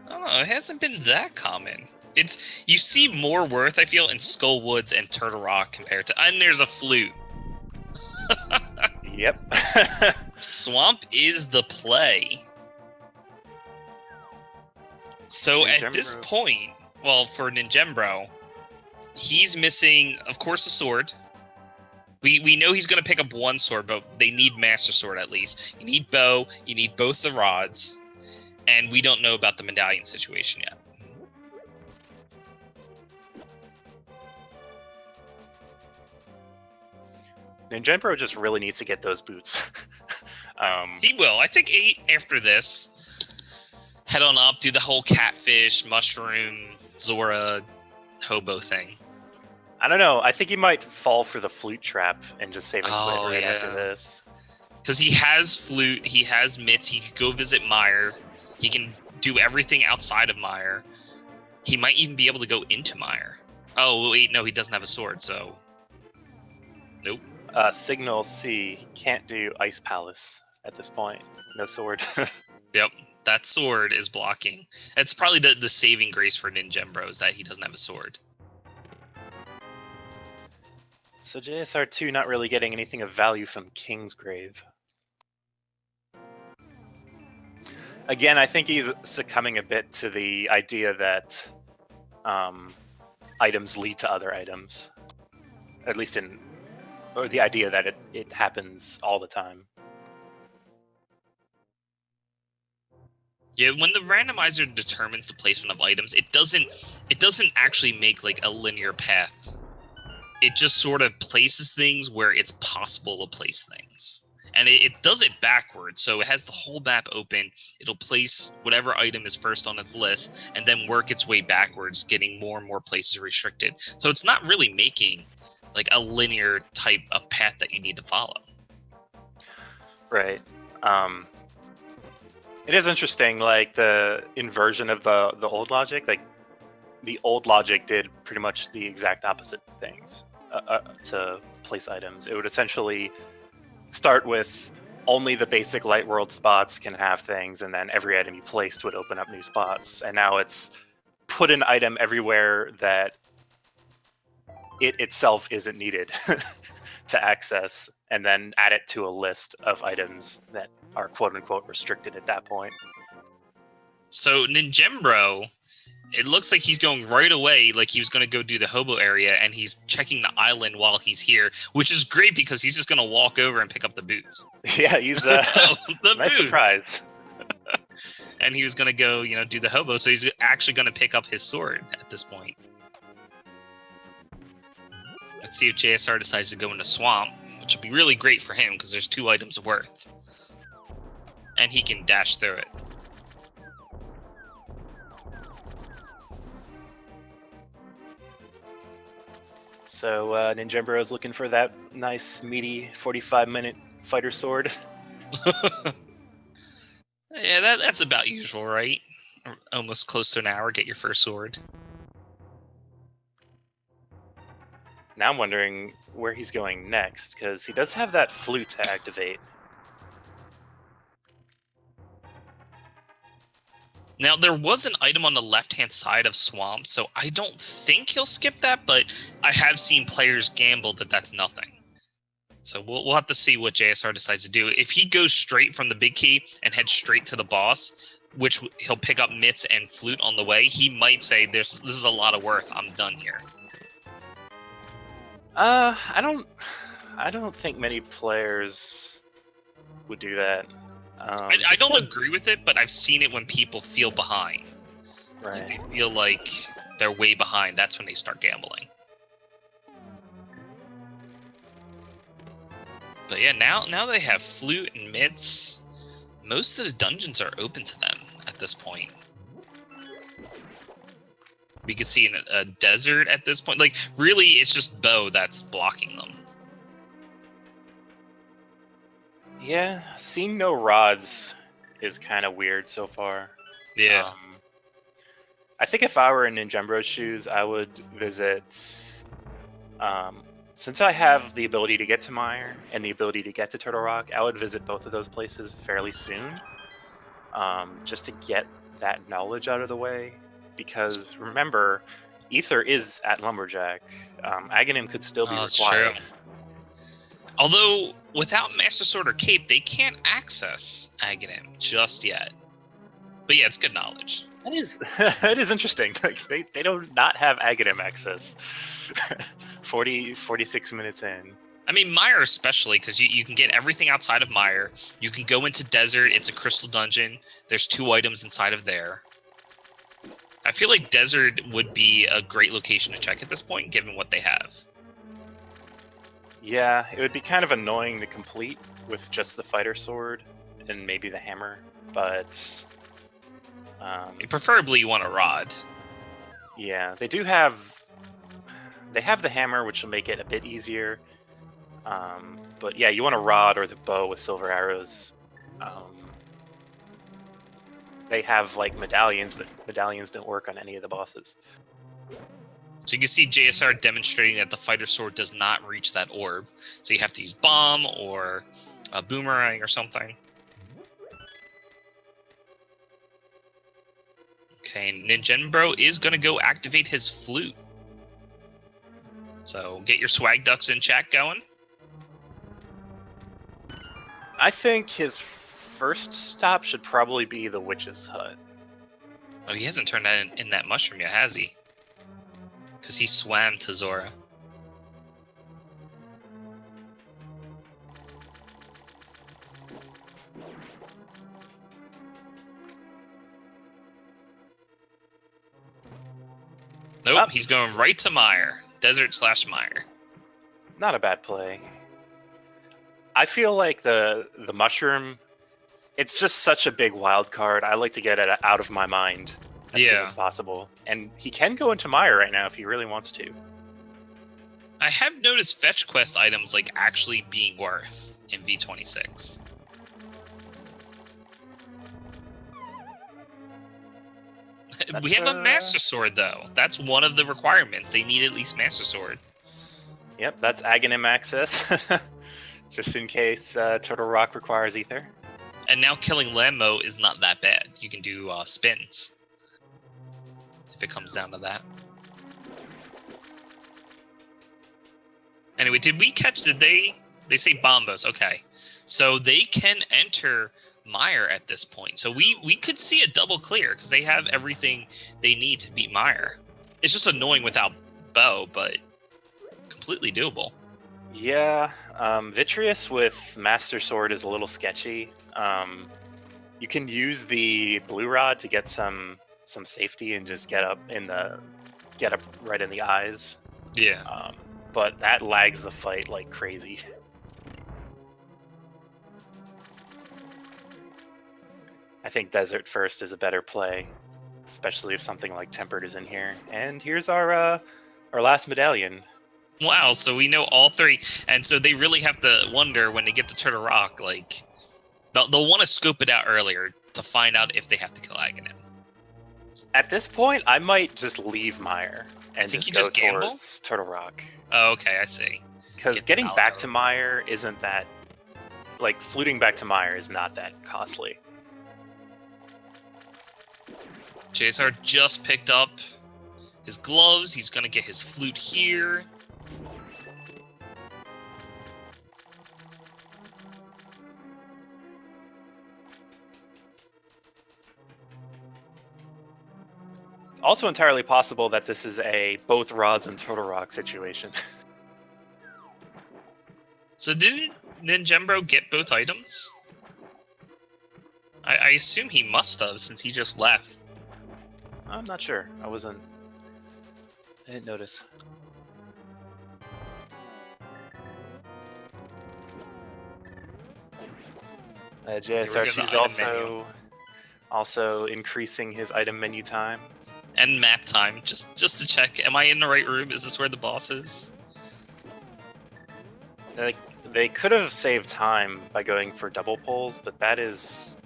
I don't know, it hasn't been that common. You see more worth, I feel, in Skull Woods and Turtle Rock compared to... And there's a flute. Yep. Swamp is the play. So at this point, well, for Ninjembro, he's missing, of course, a sword. We know he's going to pick up one sword, but they need Master Sword at least. You need bow, you need both the rods, and we don't know about the medallion situation yet. Ninjembro just really needs to get those boots. He will. I think 8 after this. Head on up, do the whole catfish, mushroom, Zora, hobo thing. I don't know. I think he might fall for the flute trap and just save and quit right after this. Because he has flute, he has mitts, he could go visit Meyer. He can do everything outside of Meyer. He might even be able to go into Meyer. Oh, wait, no, he doesn't have a sword, so... Nope. Signal C. He can't do Ice Palace at this point. No sword. Yep, that sword is blocking. It's probably the saving grace for Ninjembro is that he doesn't have a sword. So JSR2 not really getting anything of value from Kingsgrave. Again, I think he's succumbing a bit to the idea that items lead to other items. At least or the idea that it happens all the time. Yeah, when the randomizer determines the placement of items, it doesn't actually make like a linear path. It just sort of places things where it's possible to place things. And it does it backwards, so it has the whole map open. It'll place whatever item is first on its list, and then work its way backwards, getting more and more places restricted. So it's not really making like a linear type of path that you need to follow. Right. It is interesting, like the inversion of the old logic. Like the old logic did pretty much the exact opposite things to place items. It would essentially start with only the basic light world spots can have things, and then every item you placed would open up new spots. And now it's put an item everywhere that it itself isn't needed to access, and then add it to a list of items that are quote-unquote restricted at that point. So Ninjembro, it looks like he's going right away, like he was going to go do the hobo area, and he's checking the island while he's here, which is great because he's just going to walk over and pick up the boots. Yeah, he's the nice boots. surprise. and he was gonna go, do the hobo. So he's actually gonna pick up his sword at this point. Let's see if JSR decides to go into Swamp, which will be really great for him because there's 2 items of worth. And he can dash through it. So ninjembro is looking for that nice, meaty 45-minute fighter sword. Yeah, that's about usual, right? Almost close to an hour, get your first sword. Now I'm wondering where he's going next, because he does have that flute to activate. Now, there was an item on the left-hand side of Swamp, so I don't think he'll skip that, but I have seen players gamble that that's nothing. So we'll have to see what JSR decides to do. If he goes straight from the big key and heads straight to the boss, which he'll pick up mitts and flute on the way, he might say, this is a lot of worth, I'm done here. I don't think many players would do that. I don't agree with it, but I've seen it when people feel behind. Right. Like they feel like they're way behind. That's when they start gambling. But yeah, now they have flute and mitts. Most of the dungeons are open to them at this point. We could see a desert at this point. Like, really, it's just bow that's blocking them. Yeah, seeing no rods is kind of weird so far. Yeah. I think if I were in ninjembro's shoes, I would visit... since I have the ability to get to Mire and the ability to get to Turtle Rock, I would visit both of those places fairly soon. Just to get that knowledge out of the way. Because, remember, Ether is at Lumberjack. Aghanim could still be required. True. Although, without Master Sword or Cape, they can't access Aghanim just yet. But yeah, it's good knowledge. That is, it is interesting. Like, they don't not have Aghanim access. 46 minutes in. I mean, Mire especially, because you can get everything outside of Mire. You can go into Desert, it's a crystal dungeon. There's 2 items inside of there. I feel like Desert would be a great location to check at this point, given what they have. Yeah, it would be kind of annoying to complete with just the fighter sword and maybe the hammer, but... preferably you want a rod. Yeah, they do have... They have the hammer, which will make it a bit easier. But yeah, you want a rod or the bow with silver arrows. They have, like, medallions, but medallions don't work on any of the bosses. So you can see JSR demonstrating that the fighter sword does not reach that orb. So you have to use bomb or a boomerang or something. Okay, ninjembro is going to go activate his flute. So get your swag ducks in chat going. I think his first stop should probably be the witch's hut. Oh, he hasn't turned that in that mushroom yet, has he? Because he swam to Zora. Nope, he's going right to Mire. Desert/Mire. Not a bad play. I feel like the mushroom, it's just such a big wild card. I like to get it out of my mind as soon as possible. And he can go into Mire right now if he really wants to. I have noticed fetch quest items like actually being worth in V26. We have a Master Sword, though. That's one of the requirements. They need at least Master Sword. Yep, that's Aghanim access. Just in case Turtle Rock requires Ether. And now killing Lambo is not that bad. You can do spins. If it comes down to that. Anyway, did they say Bombos? Okay. So they can enter Mire at this point. So we could see a double clear because they have everything they need to beat Mire. It's just annoying without Bow, but completely doable. Yeah, Vitreous with Master Sword is a little sketchy. You can use the blue rod to get some safety and just get up right in the eyes. Yeah. But that lags the fight like crazy. I think Desert first is a better play, especially if something like Tempered is in here. And here's our last medallion. Wow, so we know all three, and so they really have to wonder when they get to Turtle Rock, like, they'll want to scope it out earlier to find out if they have to kill Aghanim. At this point, I might just leave Mire and think just you go just gamble? towards Turtle Rock. Oh, okay, I see. Because Get getting the back knowledge to out of Mire isn't that... Like, fluting back to Mire is not that costly. JSR just picked up his gloves. He's going to get his flute here. It's also entirely possible that this is a both rods and Turtle Rock situation. So didn't ninjembro get both items? I assume he must have, since he just left. I'm not sure. I didn't notice. JSR2's also increasing his item menu time. And map time, just to check. Am I in the right room? Is this where the boss is? They could have saved time by going for double pulls, but that is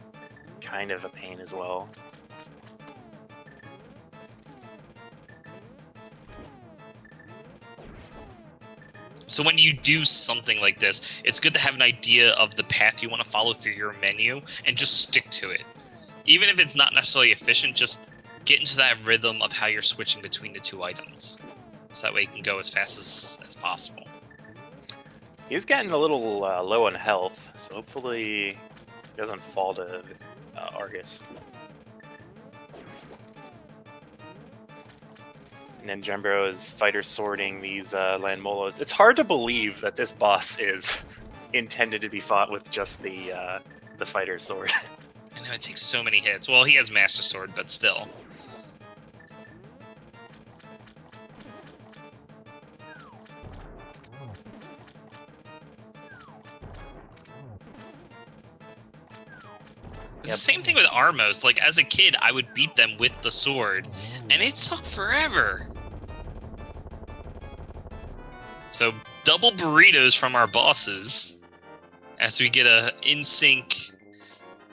kind of a pain as well. So when you do something like this, it's good to have an idea of the path you want to follow through your menu and just stick to it. Even if it's not necessarily efficient, just get into that rhythm of how you're switching between the two items. So that way you can go as fast as possible. He's getting a little low on health, so hopefully he doesn't fall to Argus. Ninjembro is fighter sorting these land molos. It's hard to believe that this boss is intended to be fought with just the fighter sword. I know, it takes so many hits. Well, he has Master Sword, but still. It's the same thing with Armos. Like, as a kid, I would beat them with the sword, and it took forever. So, double burritos from our bosses as we get a in-sync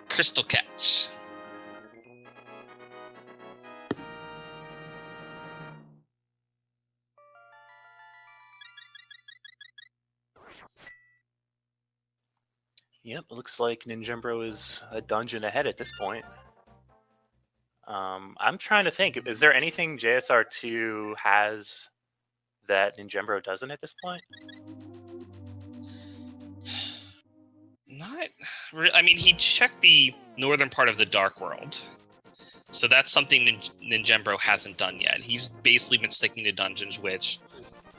crystal catch. Yep, looks like Ninjembro is a dungeon ahead at this point. I'm trying to think, is there anything JSR2 has that Ninjembro doesn't at this point? Not really. I mean, he checked the northern part of the Dark World. So that's something Ninjembro hasn't done yet. He's basically been sticking to dungeons, which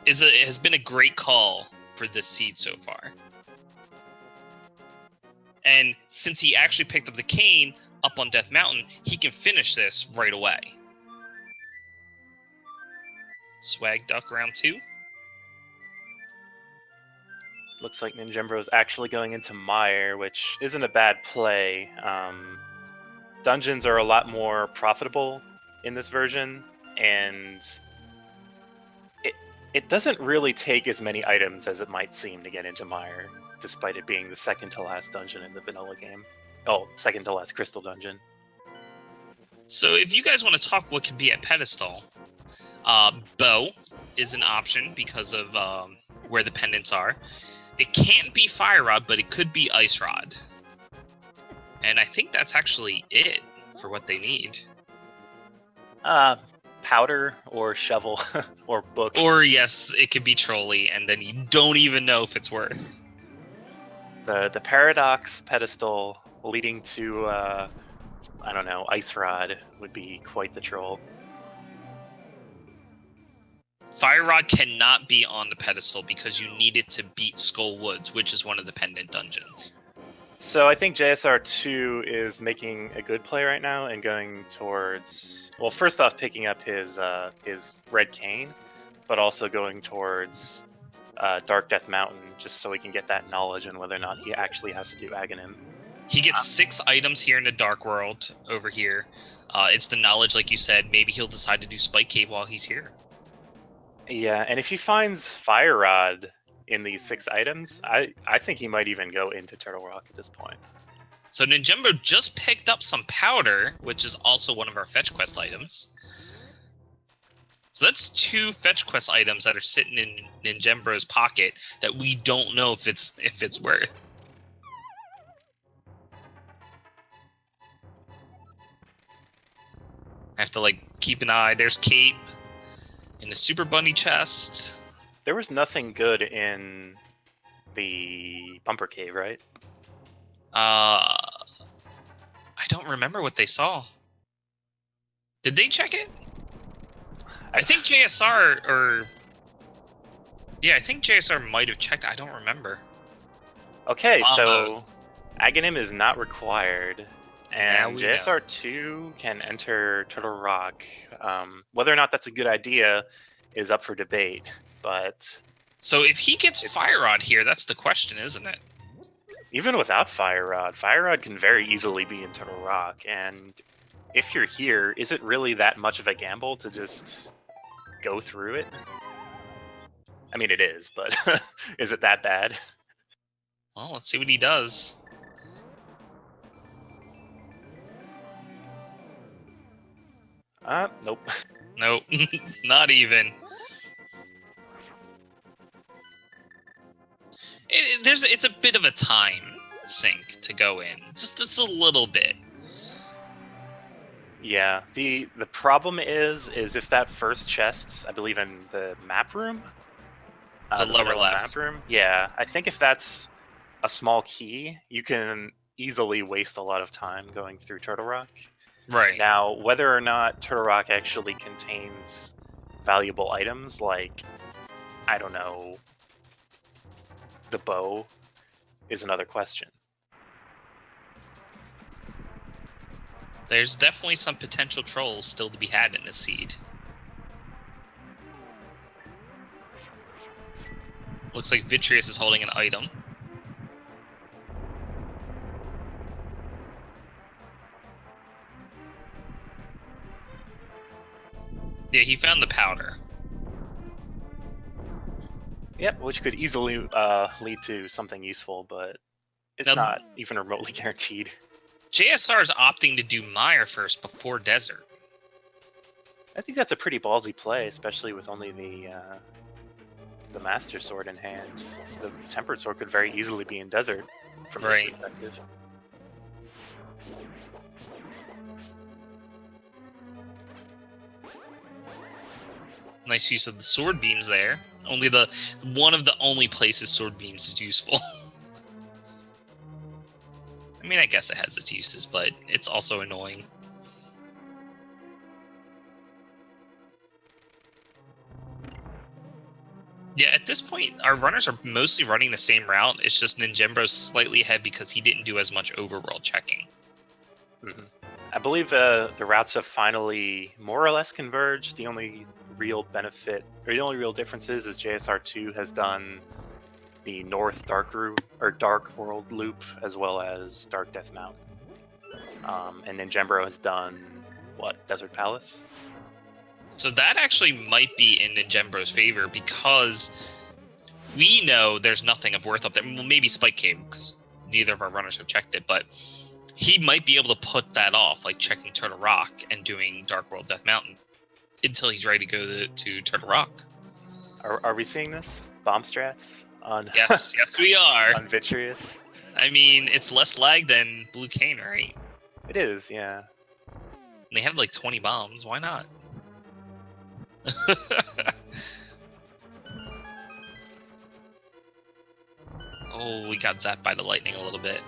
has been a great call for this seed so far. And since he actually picked up the cane up on Death Mountain, he can finish this right away. Swag Duck round 2. Looks like Ninjembro is actually going into Mire, which isn't a bad play. Dungeons are a lot more profitable in this version, and it doesn't really take as many items as it might seem to get into Mire, despite it being the second to last dungeon in the vanilla game. Oh, second to last crystal dungeon. So if you guys want to talk what can be at pedestal, bow is an option because of where the pendants are. It can't be fire rod, but it could be ice rod. And I think that's actually it for what they need. Powder or shovel or book. Or yes, it could be trolley, and then you don't even know if it's worth. The paradox pedestal leading to I don't know, ice rod would be quite the troll. Fire Rod cannot be on the pedestal because you need it to beat Skull Woods, which is one of the pendant dungeons. So I think JSR2 is making a good play right now and going towards, well, first off, picking up his Red Cane, but also going towards Dark Death Mountain, just so he can get that knowledge on whether or not he actually has to do Aghanim. He gets 6 items here in the Dark World over here. It's the knowledge, like you said. Maybe he'll decide to do Spike Cave while he's here. Yeah, and if he finds Fire Rod in these 6 items, I think he might even go into Turtle Rock at this point. So Ninjembro just picked up some powder, which is also one of our fetch quest items. So that's 2 fetch quest items that are sitting in Ninjembro's pocket that we don't know if it's worth. I have to like keep an eye. There's Cape in the Super Bunny chest. There was nothing good in the Bumper Cave, right? I don't remember what they saw. Did they check it? I think JSR or I think JSR might have checked. I don't remember. Okay, Almost. so Aghanim is not required, and we JSR2 can enter Turtle Rock. Whether or not that's a good idea is up for debate, but So if he gets Fire Rod here, that's the question, isn't it? even without Fire Rod can very easily be in Turtle Rock, and if you're here, is it really that much of a gamble to just go through it? I mean, it is, but is it that bad? Well, let's see what he does. Nope. Nope, not even. It's a bit of a time sink to go in, just a little bit. Yeah, the problem is if that first chest, I believe in the map room, The lower middle left. map room, yeah, I think if that's a small key, you can easily waste a lot of time going through Turtle Rock. Right. Now, whether or not Turtle Rock actually contains valuable items like, I don't know, the bow, is another question. There's definitely some potential trolls still to be had in this seed. Looks like Vitreous is holding an item. Yeah, he found the powder. Yep, which could easily lead to something useful, but it's Now- not even remotely guaranteed. JSR is opting to do Mire first before Desert. I think that's a pretty ballsy play, especially with only the Master Sword in hand. The Tempered Sword could very easily be in Desert, from this Right. perspective. Nice use of the sword beams there. Only one of the only places sword beams is useful. I mean, I guess it has its uses, but it's also annoying. Yeah, at this point, our runners are mostly running the same route. It's just Ninjembro's slightly ahead because he didn't do as much overworld checking. Mm-hmm. I believe the routes have finally more or less converged. The only real benefit, or the only real difference is JSR2 has done the North Dark World loop as well as Dark Death Mountain. And Ninjembro has done, what, Desert Palace? So that actually might be in Ninjembro's favor because we know there's nothing of worth up there. Well, maybe Spike Cave, because neither of our runners have checked it, but he might be able to put that off, like checking Turtle Rock and doing Dark World Death Mountain until he's ready to go to Turtle Rock. Are we seeing this? Bomb strats on Yes, yes we are. on Vitreous? I mean, it's less lag than Blue Cane, right? It is, yeah. And they have like 20 bombs, why not? Oh, we got zapped by the lightning a little bit.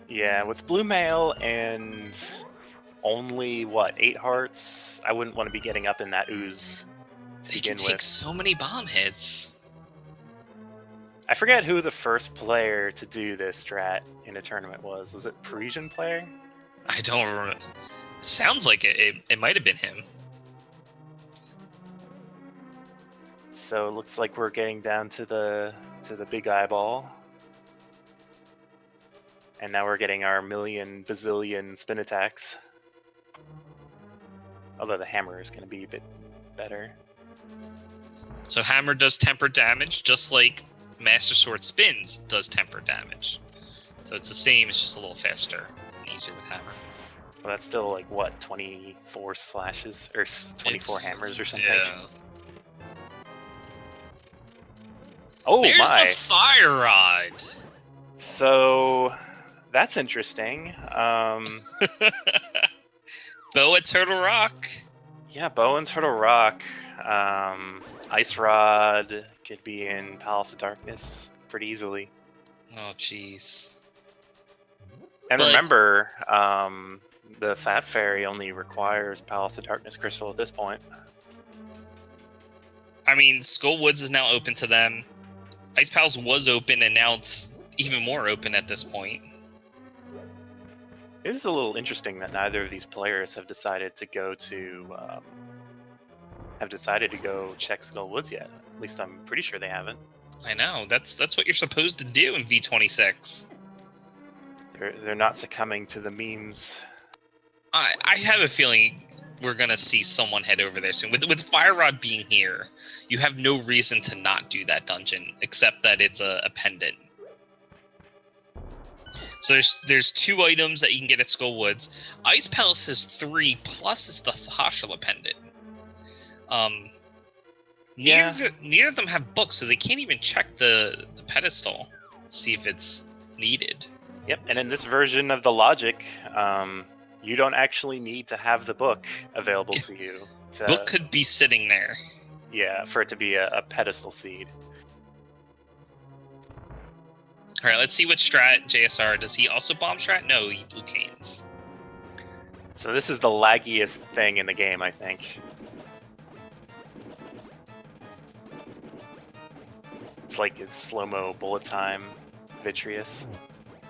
Yeah, with Blue Mail and only, what, 8 hearts, I wouldn't want to be getting up in that ooze to They can begin take with. so many bomb hits. I forget who the first player to do this strat in a tournament was. Was it Parisian player? I don't remember. It sounds like it might have been him. So it looks like we're getting down to the big eyeball. And now we're getting our million bazillion spin attacks. Although the hammer is going to be a bit better. So hammer does temper damage, just like Master Sword spins does temper damage. So it's the same, it's just a little faster and easier with hammer. Well, that's still like, what, 24 slashes? Or 24 hammers or something? Yeah. Oh, There's my! the fire rod! So, that's interesting. Bow at Turtle Rock. Yeah, Bow and Turtle Rock. Ice Rod could be in Palace of Darkness pretty easily. Oh, jeez. And remember, the Fat Fairy only requires Palace of Darkness Crystal at this point. I mean, Skull Woods is now open to them. Ice Palace was open, and now it's even more open at this point. It is a little interesting that neither of these players have decided to go check Skull Woods yet. At least I'm pretty sure they haven't. I know, that's what you're supposed to do in V26. They're not succumbing to the memes. I have a feeling we're gonna see someone head over there soon. With Fire Rod being here, you have no reason to not do that dungeon, except that it's a pendant. So there's 2 items that you can get at Skull Woods. Ice Palace has 3, plus it's the Sahashala pendant. Neither of them have books, so they can't even check the pedestal to see if it's needed. Yep, and in this version of the logic, you don't actually need to have the book available to you. Book could be sitting there. Yeah, for it to be a pedestal seed. Alright, let's see what strat JSR. Does he also bomb strat? No, he blue canes. So this is the laggiest thing in the game, I think. It's like it's slow-mo bullet time Vitreous.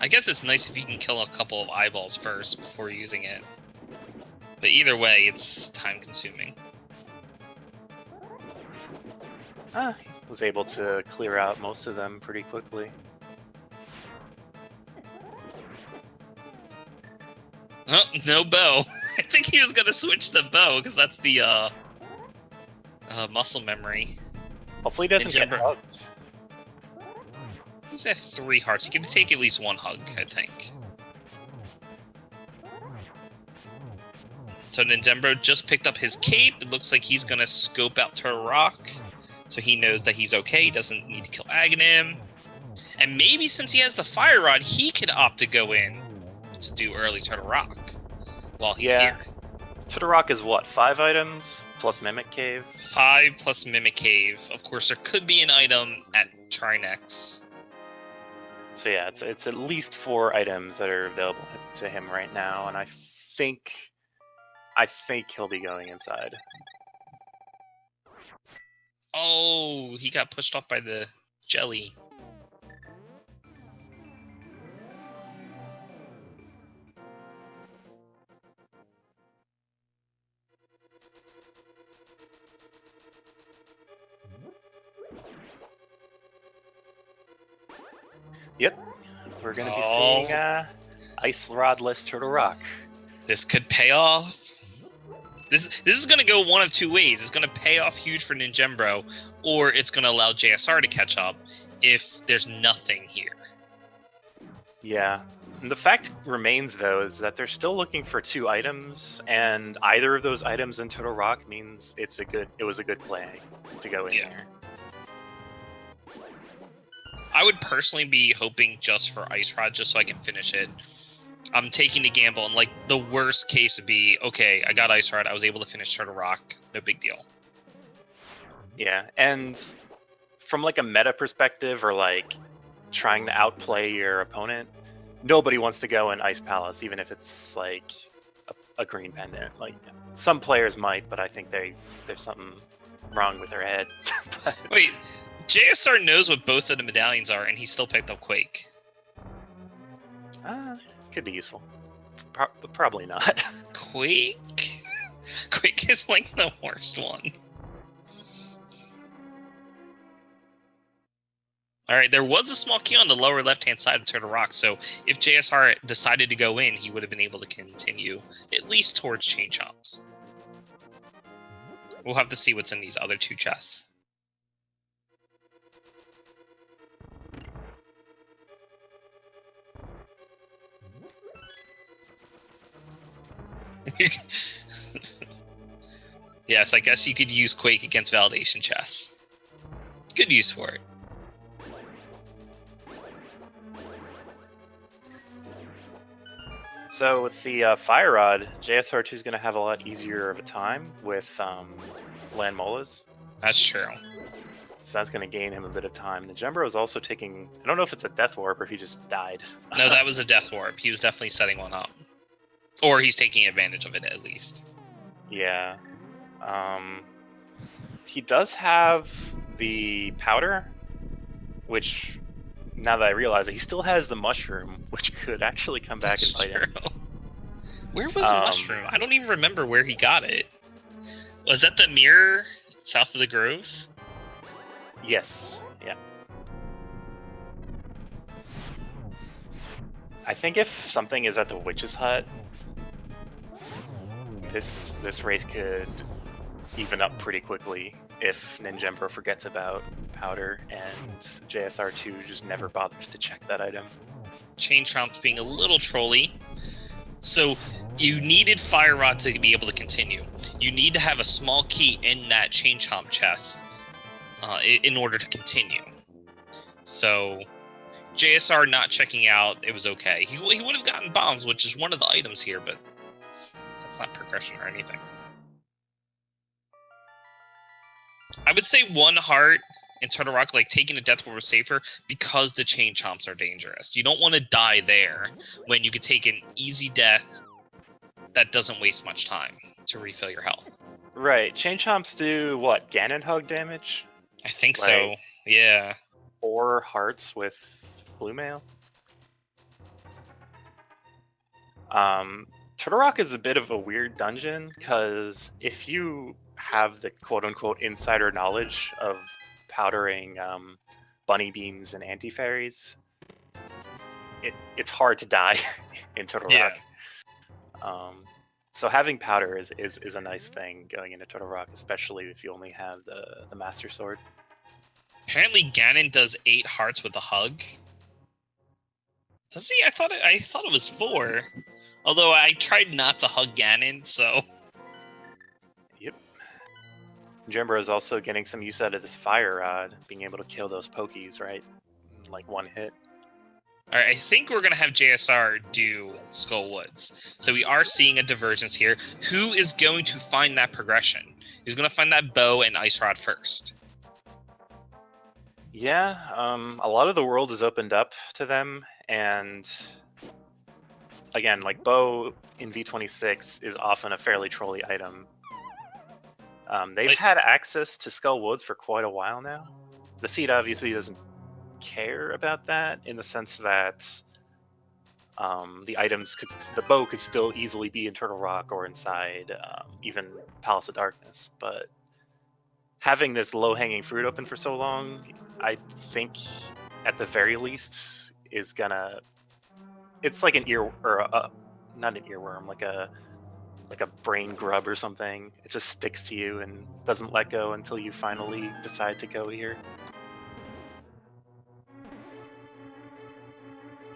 I guess it's nice if you can kill a couple of eyeballs first before using it. But either way, it's time-consuming. Was able to clear out most of them pretty quickly. Oh, no bow. I think he was going to switch the bow, because that's the muscle memory. Hopefully he doesn't get hugged. He's at 3 hearts. He can take at least 1 hug, I think. So Ninjembro just picked up his cape. It looks like he's going to scope out Turtle Rock, so he knows that he's okay. He doesn't need to kill Aghanim. And maybe since he has the Fire Rod, he could opt to go in to do early Turtle Rock while he's here. Turtle Rock is what, 5 items plus Mimic Cave? 5 plus Mimic Cave. Of course, there could be an item at Trinex. So yeah, it's at least 4 items that are available to him right now, and I think he'll be going inside. Oh, he got pushed off by the jelly. Yep, we're going to be seeing Ice Rodless Turtle Rock. This could pay off. This is going to go one of 2 ways. It's going to pay off huge for Ninjembro, or it's going to allow JSR to catch up if there's nothing here. Yeah. And the fact remains, though, is that they're still looking for 2 items, and either of those items in Turtle Rock means it was a good play to go in there. I would personally be hoping just for Ice Rod, just so I can finish it. I'm taking the gamble, and like the worst case would be, okay, I got Ice Rod, I was able to finish Turtle Rock, no big deal. Yeah, and from like a meta perspective, or like trying to outplay your opponent, nobody wants to go in Ice Palace, even if it's like a green pendant. Like some players might, but I think there's something wrong with their head. Wait, JSR knows what both of the medallions are, and he still picked up Quake. Could be useful. But probably not. Quake? Quake is like the worst one. Alright, there was a small key on the lower left-hand side of Turtle Rock, so if JSR decided to go in, he would have been able to continue, at least towards Chain Chomps. We'll have to see what's in these other two chests. Yes, I guess you could use Quake against validation chests. Good use for it. So with the Fire Rod, JSR2 is going to have a lot easier of a time with Land Molas. That's true. So that's going to gain him a bit of time. The Ninjembro is also taking... I don't know if it's a Death Warp or if he just died. No, that was a Death Warp. He was definitely setting one up. Or he's taking advantage of it, at least. Yeah. He does have the Powder, which, now that I realize it, he still has the Mushroom, which could actually come back and bite him. Where was the Mushroom? I don't even remember where he got it. Was that the mirror south of the Grove? Yes. Yeah. I think if something is at the Witch's Hut, this race could even up pretty quickly if Ninjembro forgets about Powder and JSR2 just never bothers to check that item. Chain Chomps being a little trolly. So you needed Fire Rod to be able to continue. You need to have a small key in that Chain Chomp chest in order to continue. So JSR not checking out, it was okay. He would have gotten bombs, which is one of the items here, but that's not progression or anything. I would say 1 heart in Turtle Rock, like taking a Death Warp was safer because the Chain Chomps are dangerous. You don't want to die there when you could take an easy death that doesn't waste much time to refill your health. Right. Chain Chomps do, what, Ganon Hug damage? I think so, yeah. 4 hearts with Blue Mail. Turtle Rock is a bit of a weird dungeon, because if you have the quote-unquote insider knowledge of powdering bunny beams and anti-fairies, it's hard to die in Turtle Rock. So having powder is a nice thing going into Turtle Rock, especially if you only have the Master Sword. Apparently Ganon does 8 hearts with a hug. Does he? I thought it was 4. Although I tried not to hug Ganon, so... Yep. Jembro is also getting some use out of this Fire Rod, being able to kill those Pokies, right? Like 1 hit. Alright, I think we're going to have JSR do Skull Woods. So we are seeing a divergence here. Who is going to find that progression? Who's going to find that bow and Ice Rod first? Yeah, a lot of the world is opened up to them, and again, like bow in V26 is often a fairly trolly item. They've had access to Skull Woods for quite a while now. The seed obviously doesn't care about that in the sense that the bow could still easily be in Turtle Rock or inside even Palace of Darkness, but having this low-hanging fruit open for so long, I think at the very least is gonna... It's like an ear, or not an earworm, like a brain grub or something. It just sticks to you and doesn't let go until you finally decide to go here.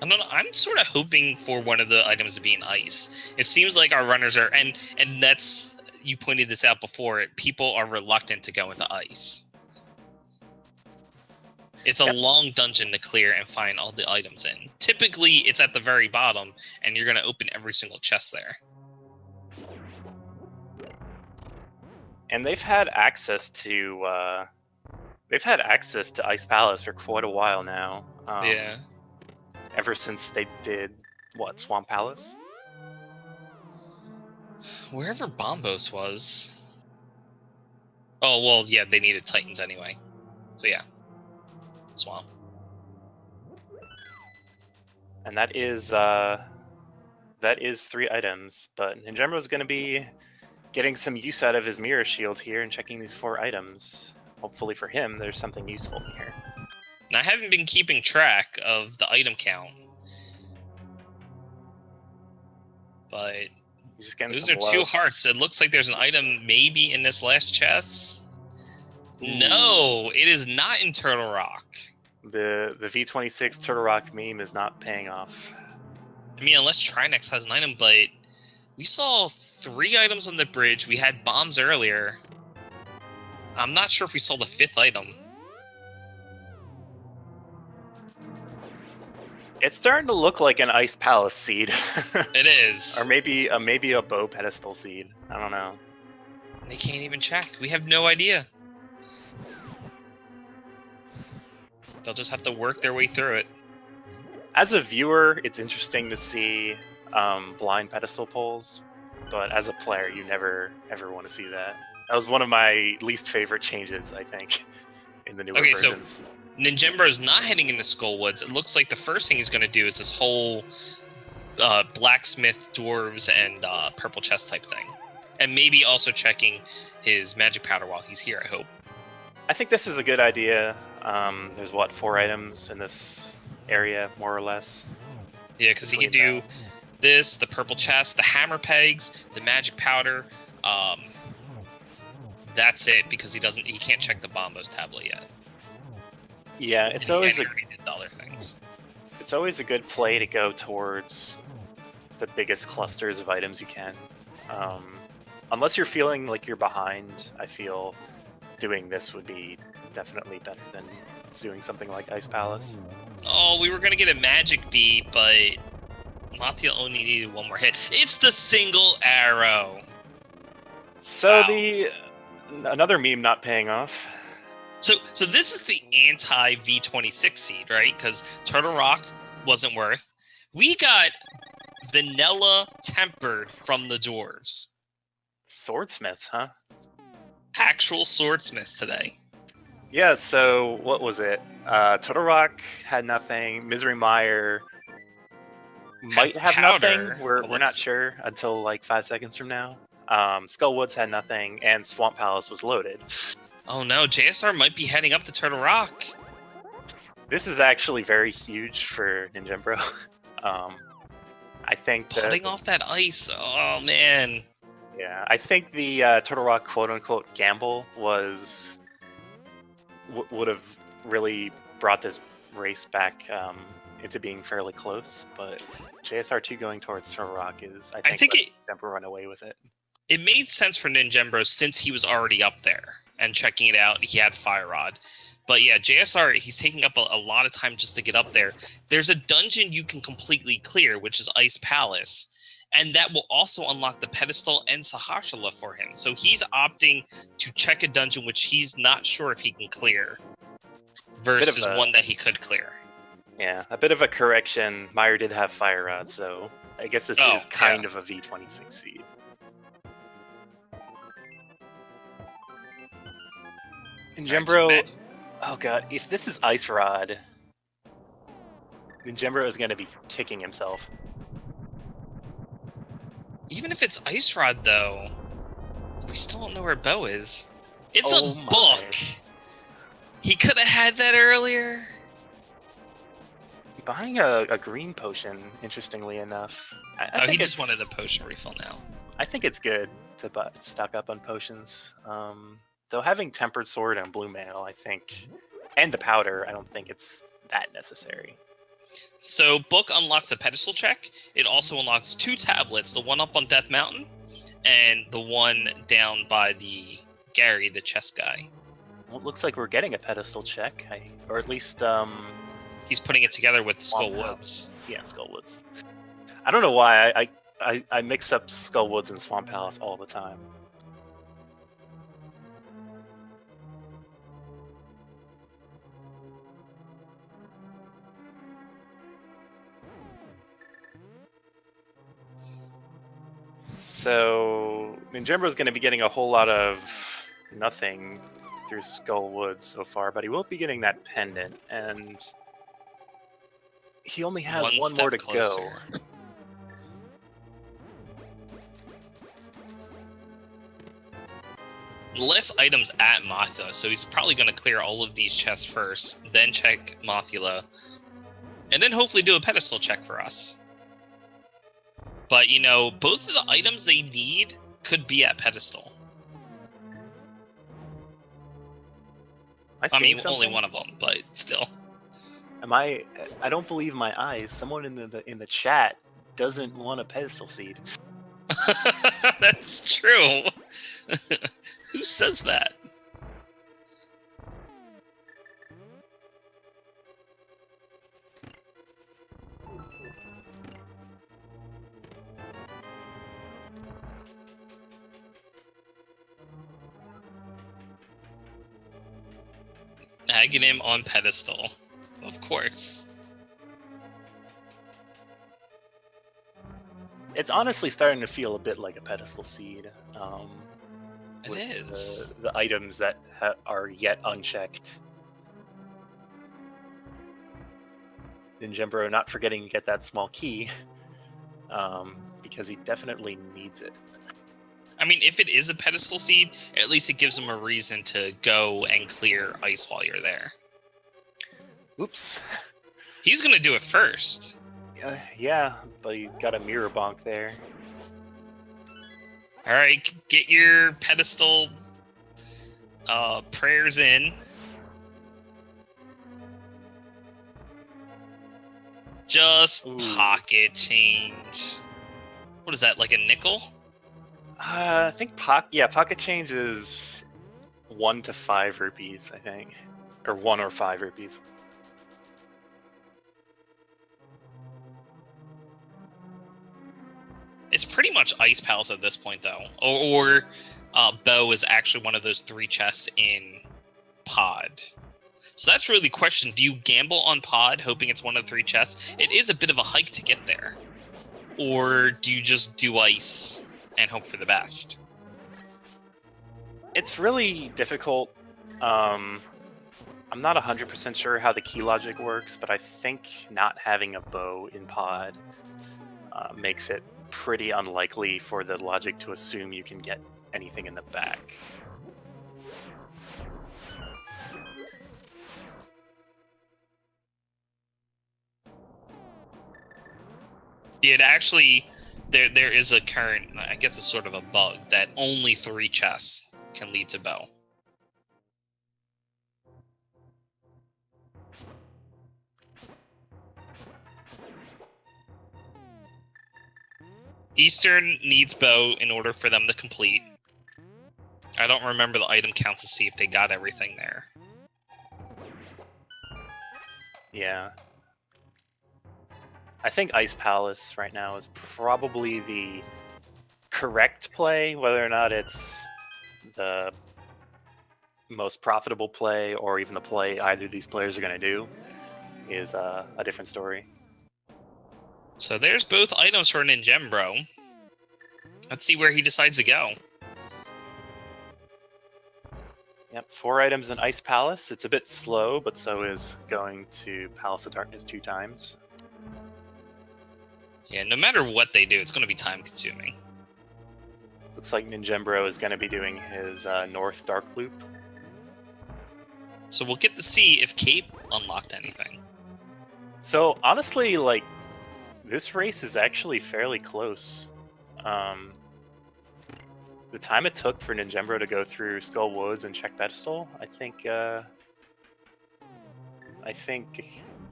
I don't know. I'm sort of hoping for one of the items to be in ice. It seems like our runners are, and that's, you pointed this out before, people are reluctant to go into ice. It's a long dungeon to clear and find all the items in. Typically, it's at the very bottom, and you're going to open every single chest there. And they've had access to Ice Palace for quite a while now. Yeah. Ever since they did, what, Swamp Palace? Wherever Bombos was. Oh, well, yeah, they needed Titans anyway. So, yeah. swamp. And that is 3 items, but Ninjembro's going to be getting some use out of his mirror shield here and checking these 4 items. Hopefully for him, there's something useful in here. Now, I haven't been keeping track of the item count, but those are 2 hearts. It looks like there's an item maybe in this last chest. Ooh. No, it is not in Turtle Rock. The V26 Turtle Rock meme is not paying off. I mean, unless Trinex has an item, but we saw 3 items on the bridge. We had bombs earlier. I'm not sure if we saw the 5th item. It's starting to look like an Ice Palace seed. It is. Or maybe a bow pedestal seed. I don't know. They can't even check. We have no idea. They'll just have to work their way through it. As a viewer, it's interesting to see blind pedestal pulls, but as a player, you never ever want to see that. That was one of my least favorite changes, I think, in the newer versions. So Ninjembro is not heading into Skullwoods. It looks like the first thing he's going to do is this whole blacksmith, dwarves, and purple chest type thing. And maybe also checking his magic powder while he's here, I hope. I think this is a good idea. There's, 4 items in this area, more or less? Yeah, because he could do this, the purple chest, the hammer pegs, the magic powder. That's it, because he can't check the Bombos tablet yet. Yeah, it's always he already did the other things. It's always a good play to go towards the biggest clusters of items you can. Unless you're feeling like you're behind, I feel doing this would be definitely better than doing something like Ice Palace. Oh, we were going to get a magic bee, but Mathiel only needed 1 more hit. It's the single arrow! So another meme not paying off. So this is the anti-V26 seed, right? Because Turtle Rock wasn't worth. We got vanilla tempered from the dwarves. Swordsmiths, huh? Actual swordsmiths today. Yeah, so what was it? Turtle Rock had nothing. Misery Mire might have powder. Nothing. We're not sure until like 5 seconds from now. Skullwoods had nothing, and Swamp Palace was loaded. Oh no, JSR might be heading up to Turtle Rock. This is actually very huge for Ninjembro. I think putting off that ice. Oh man. Yeah, I think the Turtle Rock quote-unquote gamble would have really brought this race back into being fairly close, but JSR2 going towards Turtle Rock is, I think Ninjembro run away with it. It made sense for Ninjembro since he was already up there and checking it out. He had Fire Rod. But yeah, JSR, he's taking up a lot of time just to get up there. There's a dungeon you can completely clear, which is Ice Palace. And that will also unlock the pedestal and Sahashala for him. So he's opting to check a dungeon which he's not sure if he can clear versus one that he could clear. Yeah, a bit of a correction. Meyer did have Fire Rod, so I guess this is kind of a V26 seed. Ninjembro, oh god, if this is Ice Rod, Ninjembro is going to be kicking himself. Even if it's Ice Rod, though, we still don't know where Bo is. It's a book! He could have had that earlier. Buying a green potion, interestingly enough. I think he just wanted a potion refill now. I think it's good to stock up on potions. Though having Tempered Sword and Blue Mail, I think, and the powder, I don't think it's that necessary. So Book unlocks a pedestal check. It also unlocks 2 tablets, the one up on Death Mountain and the one down by the Gary, the chess guy. Well, it looks like we're getting a pedestal check, or at least he's putting it together with Skullwoods. Yeah, Skullwoods. I don't know why I mix up Skullwoods and Swamp Palace all the time. So Ninjembro is going to be getting a whole lot of nothing through Skull Woods so far, but he will be getting that pendant, and he only has one more step to closer. go. Less items at Mothula, so he's probably going to clear all of these chests first, then check Mothula, and then hopefully do a pedestal check for us. But, you know, both of the items they need could be at pedestal. I mean, only one of them, but still. I don't believe my eyes. Someone in the chat doesn't want a pedestal seed. That's true. Who says that? Aghanim on pedestal, of course. It's honestly starting to feel a bit like a pedestal seed. It is. The items that are yet unchecked. Ninjembro not forgetting to get that small key, because he definitely needs it. I mean, if it is a pedestal seed, at least it gives him a reason to go and clear ice while you're there. Oops. He's gonna do it first. Yeah, but he's got a mirror bonk there. Alright, get your pedestal prayers in. Just pocket change. What is that, like a nickel? I think pocket change is 1 to 5 rupees, I think. Or 1 or 5 rupees. It's pretty much Ice Palace at this point, though. Or Bow is actually one of those 3 chests in Pod. So that's really the question. Do you gamble on Pod, hoping it's one of the 3 chests? It is a bit of a hike to get there. Or do you just do Ice and hope for the best? It's really difficult. I'm not 100% sure how the key logic works, but I think not having a bow in Pod makes it pretty unlikely for the logic to assume you can get anything in the back. It actually, there is a current, I guess it's sort of a bug, that only 3 chests can lead to Bow. Eastern needs Bow in order for them to complete. I don't remember the item counts to see if they got everything there. Yeah. I think Ice Palace right now is probably the correct play, whether or not it's the most profitable play or even the play either of these players are going to do is a different story. So there's both items for Ninjembro. Let's see where he decides to go. Yep, 4 items in Ice Palace. It's a bit slow, but so is going to Palace of Darkness 2 times. Yeah, no matter what they do, it's going to be time-consuming. Looks like Ninjembro is going to be doing his North Dark Loop. So we'll get to see if Cape unlocked anything. So, honestly, like, this race is actually fairly close. The time it took for Ninjembro to go through Skull Woods and check pedestal, I think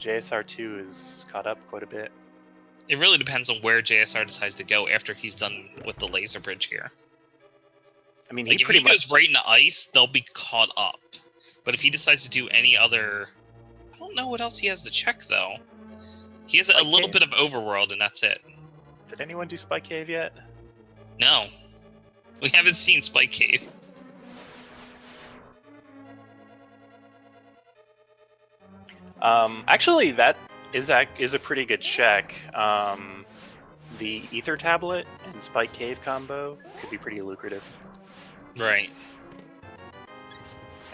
JSR2 is caught up quite a bit. It really depends on where JSR decides to go after he's done with the laser bridge here. I mean, like, if he goes right into ice, they'll be caught up. But if he decides to do any other... I don't know what else he has to check, though. He has a little bit of Overworld, and that's it. Did anyone do Spike Cave yet? No. We haven't seen Spike Cave. Actually, that is a pretty good check. The Ether Tablet and Spike Cave combo could be pretty lucrative. Right.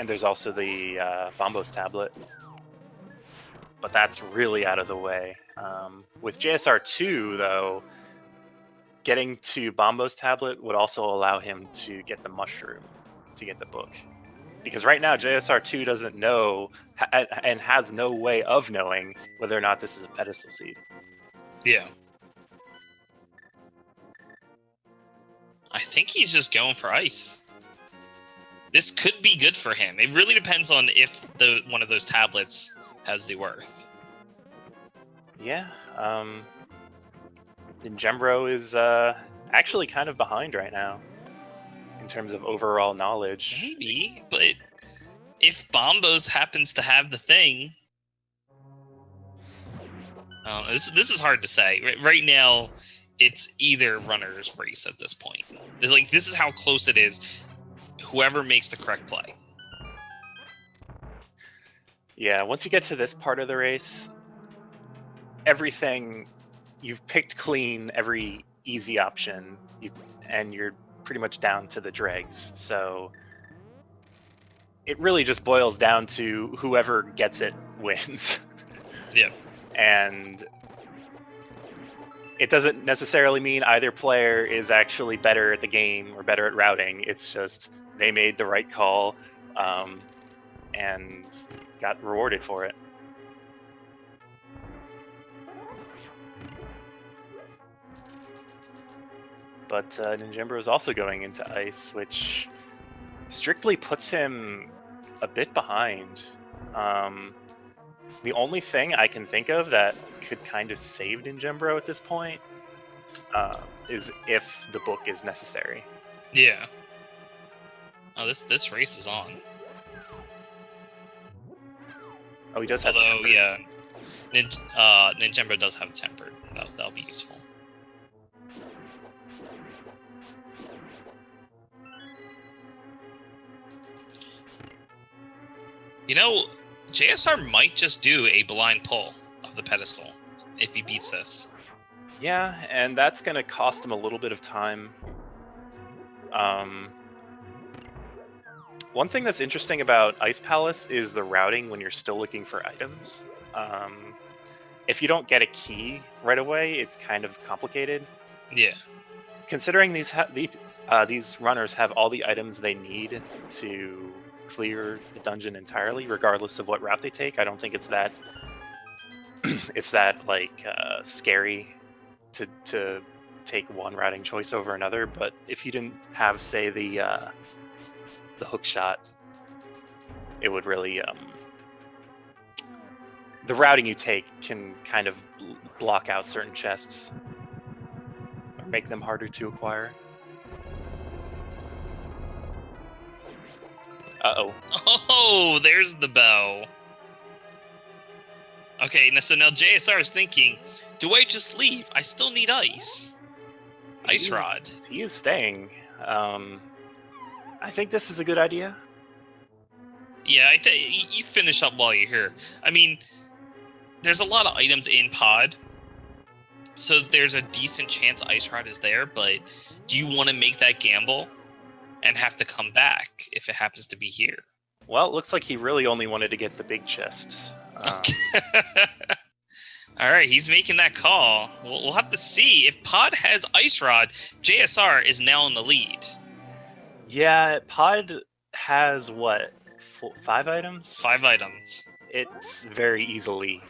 And there's also the Bombos tablet. But that's really out of the way. With JSR2, though, getting to Bombos tablet would also allow him to get the mushroom, to get the book. Because right now, JSR2 doesn't know and has no way of knowing whether or not this is a pedestal seed. Yeah. I think he's just going for ice. This could be good for him. It really depends on if one of those tablets has the worth. Yeah. Ninjembro is actually kind of behind right now in terms of overall knowledge. Maybe, but if Bombos happens to have the thing... this is hard to say. Right now, it's either runner's race at this point. It's like, this is how close it is. Whoever makes the correct play. Yeah, once you get to this part of the race, everything, you've picked clean every easy option, and you're pretty much down to the dregs. So it really just boils down to whoever gets it wins. Yeah. And it doesn't necessarily mean either player is actually better at the game or better at routing. It's just they made the right call and got rewarded for it. But Ninjembro is also going into ice, which strictly puts him a bit behind. The only thing I can think of that could kind of save Ninjembro at this point is if the book is necessary. Yeah. Oh, this race is on. Oh, he does have Although, tempered. yeah, Ninjembro does have tempered. That'll be useful. You know, JSR might just do a blind pull of the pedestal if he beats this. Yeah, and that's going to cost him a little bit of time. One thing that's interesting about Ice Palace is the routing when you're still looking for items. If you don't get a key right away, it's kind of complicated. Yeah. Considering these runners have all the items they need to clear the dungeon entirely, regardless of what route they take, I don't think it's that like scary to take one routing choice over another. But if you didn't have, say, the hook shot, it would really the routing you take can kind of block out certain chests or make them harder to acquire. Uh-oh. Oh, there's the bow. Okay, so now JSR is thinking, do I just leave? I still need ice. Ice rod. He is staying. I think this is a good idea. Yeah, I think you finish up while you're here. I mean, there's a lot of items in pod, so there's a decent chance Ice Rod is there, but do you want to make that gamble and have to come back if it happens to be here? Well, it looks like he really only wanted to get the big chest. Okay. All right, he's making that call. We'll have to see. If pod has Ice Rod, JSR is now in the lead. Yeah, pod has what? 5 items? 5 items. It very easily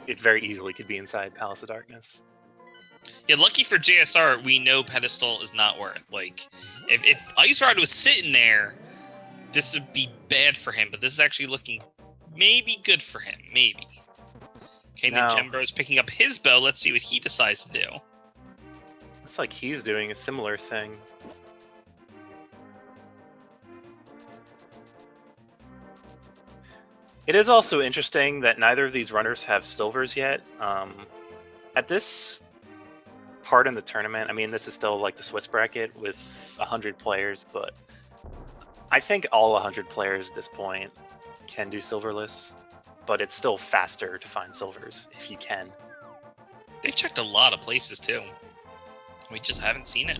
could be inside Palace of Darkness. Yeah, lucky for JSR, we know pedestal is not worth. Like, if Ice Rod was sitting there, this would be bad for him. But this is actually looking maybe good for him. Maybe. Okay, now Ninjembro's picking up his bow. Let's see what he decides to do. Looks like he's doing a similar thing. It is also interesting that neither of these runners have silvers yet. At this part in the tournament, I mean, this is still like the Swiss bracket with 100 players, but I think all 100 players at this point can do silverless, but it's still faster to find silvers if you can. They've checked a lot of places too. We just haven't seen it.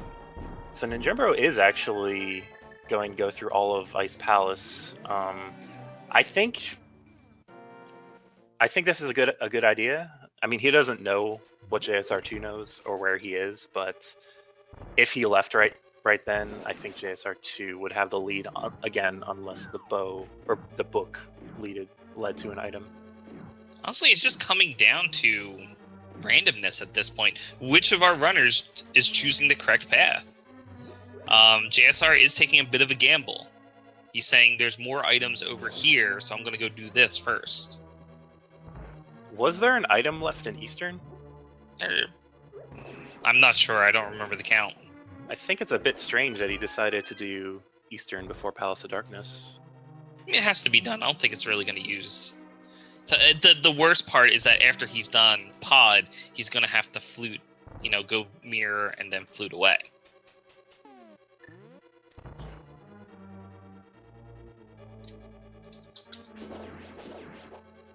So Ninjembro is actually going to go through all of Ice Palace. I think this is a good idea. I mean, he doesn't know what JSR2 knows or where he is, but if he left right then, I think JSR2 would have the lead again, unless the bow or the book led to an item. Honestly, it's just coming down to randomness at this point. Which of our runners is choosing the correct path? JSR is taking a bit of a gamble. He's saying there's more items over here, so I'm going to go do this first. Was there an item left in Eastern? I'm not sure. I don't remember the count. I think it's a bit strange that he decided to do Eastern before Palace of Darkness. It has to be done. I don't think it's really going to use... The worst part is that after he's done Pod, he's going to have to flute, go mirror and then flute away.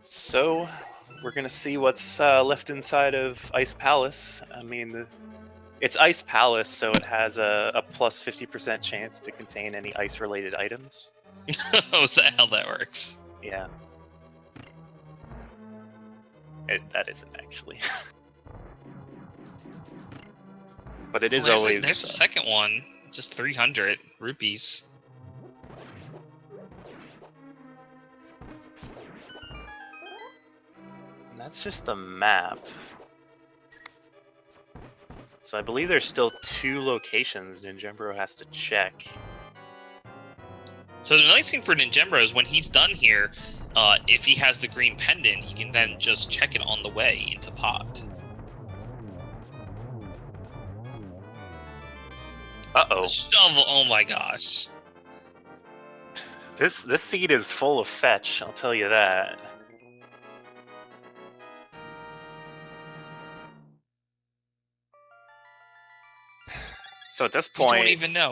So, we're going to see what's left inside of Ice Palace. I mean, it's Ice Palace, so it has a plus 50% chance to contain any ice-related items. Oh, is that how that works? Yeah. That isn't actually. But it is always... There's a second one. Just 300 rupees. And that's just the map. So I believe there's still 2 locations Ninjembro has to check. So the nice thing for Ninjembro is when he's done here, if he has the green pendant, he can then just check it on the way into Pod. Uh-oh. The shovel, oh my gosh. This seed is full of fetch, I'll tell you that. So at this point...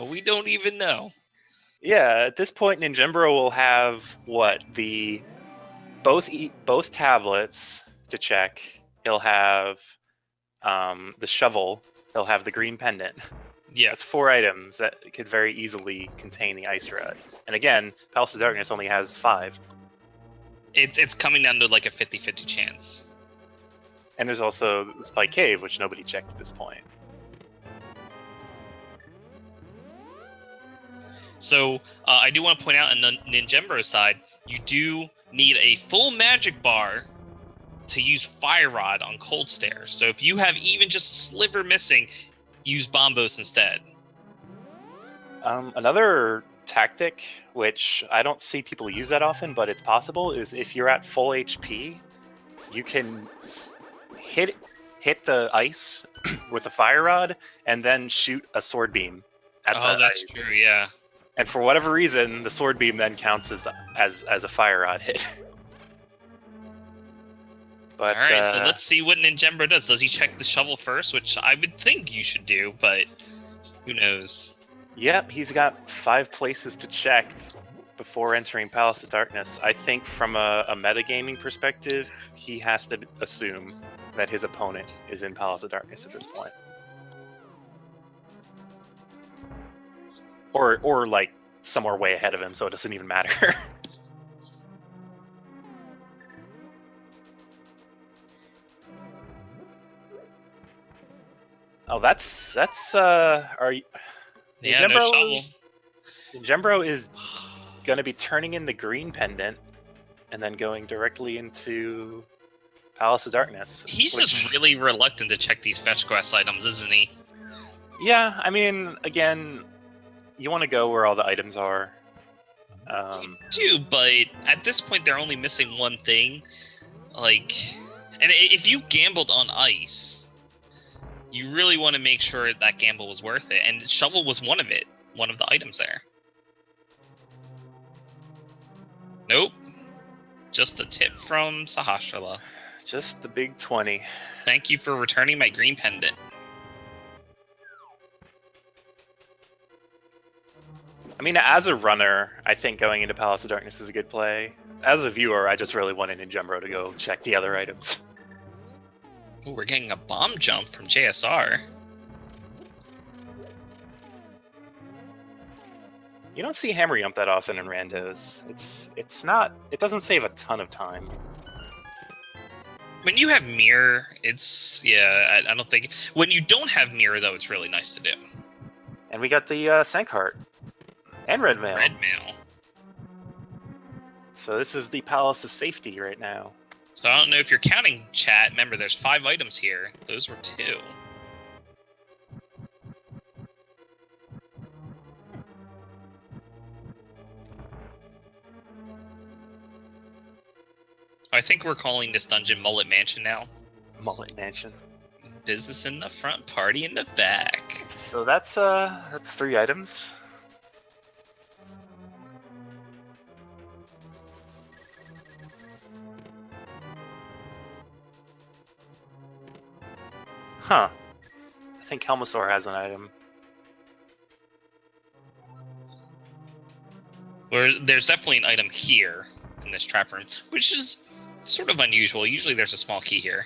We don't even know. Yeah, at this point, Ninjembro will have, both tablets to check. He'll have the shovel. He'll have the green pendant. Yeah. That's 4 items that could very easily contain the ice rod. And again, Palace of Darkness only has 5. It's coming down to like a 50-50 chance. And there's also the Spike Cave, which nobody checked at this point. So I do want to point out on the Ninjembro side, you do need a full magic bar to use Fire Rod on Cold Stare. So if you have even just a sliver missing, use Bombos instead. Another tactic, which I don't see people use that often, but it's possible, is if you're at full HP, you can hit the ice with a Fire Rod and then shoot a Sword Beam at the ice. Oh, that's true, yeah. And for whatever reason, the Sword Beam then counts as a Fire Rod hit. But, alright, so let's see what Ninjembro does. Does he check the shovel first? Which I would think you should do, but who knows? Yep, he's got 5 places to check before entering Palace of Darkness. I think from a metagaming perspective, he has to assume that his opponent is in Palace of Darkness at this point. Or like somewhere way ahead of him, so it doesn't even matter. Oh, that's are you... Yeah, no shovel. Ninjembro is going to be turning in the green pendant and then going directly into Palace of Darkness. He's just really reluctant to check these fetch quest items, isn't he? Yeah, I mean, again, you want to go where all the items are. You do, but at this point they're only missing one thing. Like, and if you gambled on ice, you really want to make sure that gamble was worth it. And shovel was one of the items there. Nope. Just a tip from Sahasrara. Just the big 20. Thank you for returning my green pendant. I mean, as a runner, I think going into Palace of Darkness is a good play. As a viewer, I just really wanted Ninjembro to go check the other items. Ooh, we're getting a bomb jump from JSR. You don't see Hammer Yump that often in randos. It's not. It doesn't save a ton of time. When you have mirror, it's I don't think when you don't have mirror though, it's really nice to do. And we got the Sankheart and Red Mail. Red mail. So this is the Palace of Safety right now. So I don't know if you're counting, chat. Remember, there's 5 items here. Those were 2. I think we're calling this dungeon Mullet Mansion now. Mullet Mansion. Business in the front, party in the back. So that's 3 items. Huh. I think Helmosaur has an item. There's definitely an item here in this trap room, which is sort of unusual. Usually there's a small key here.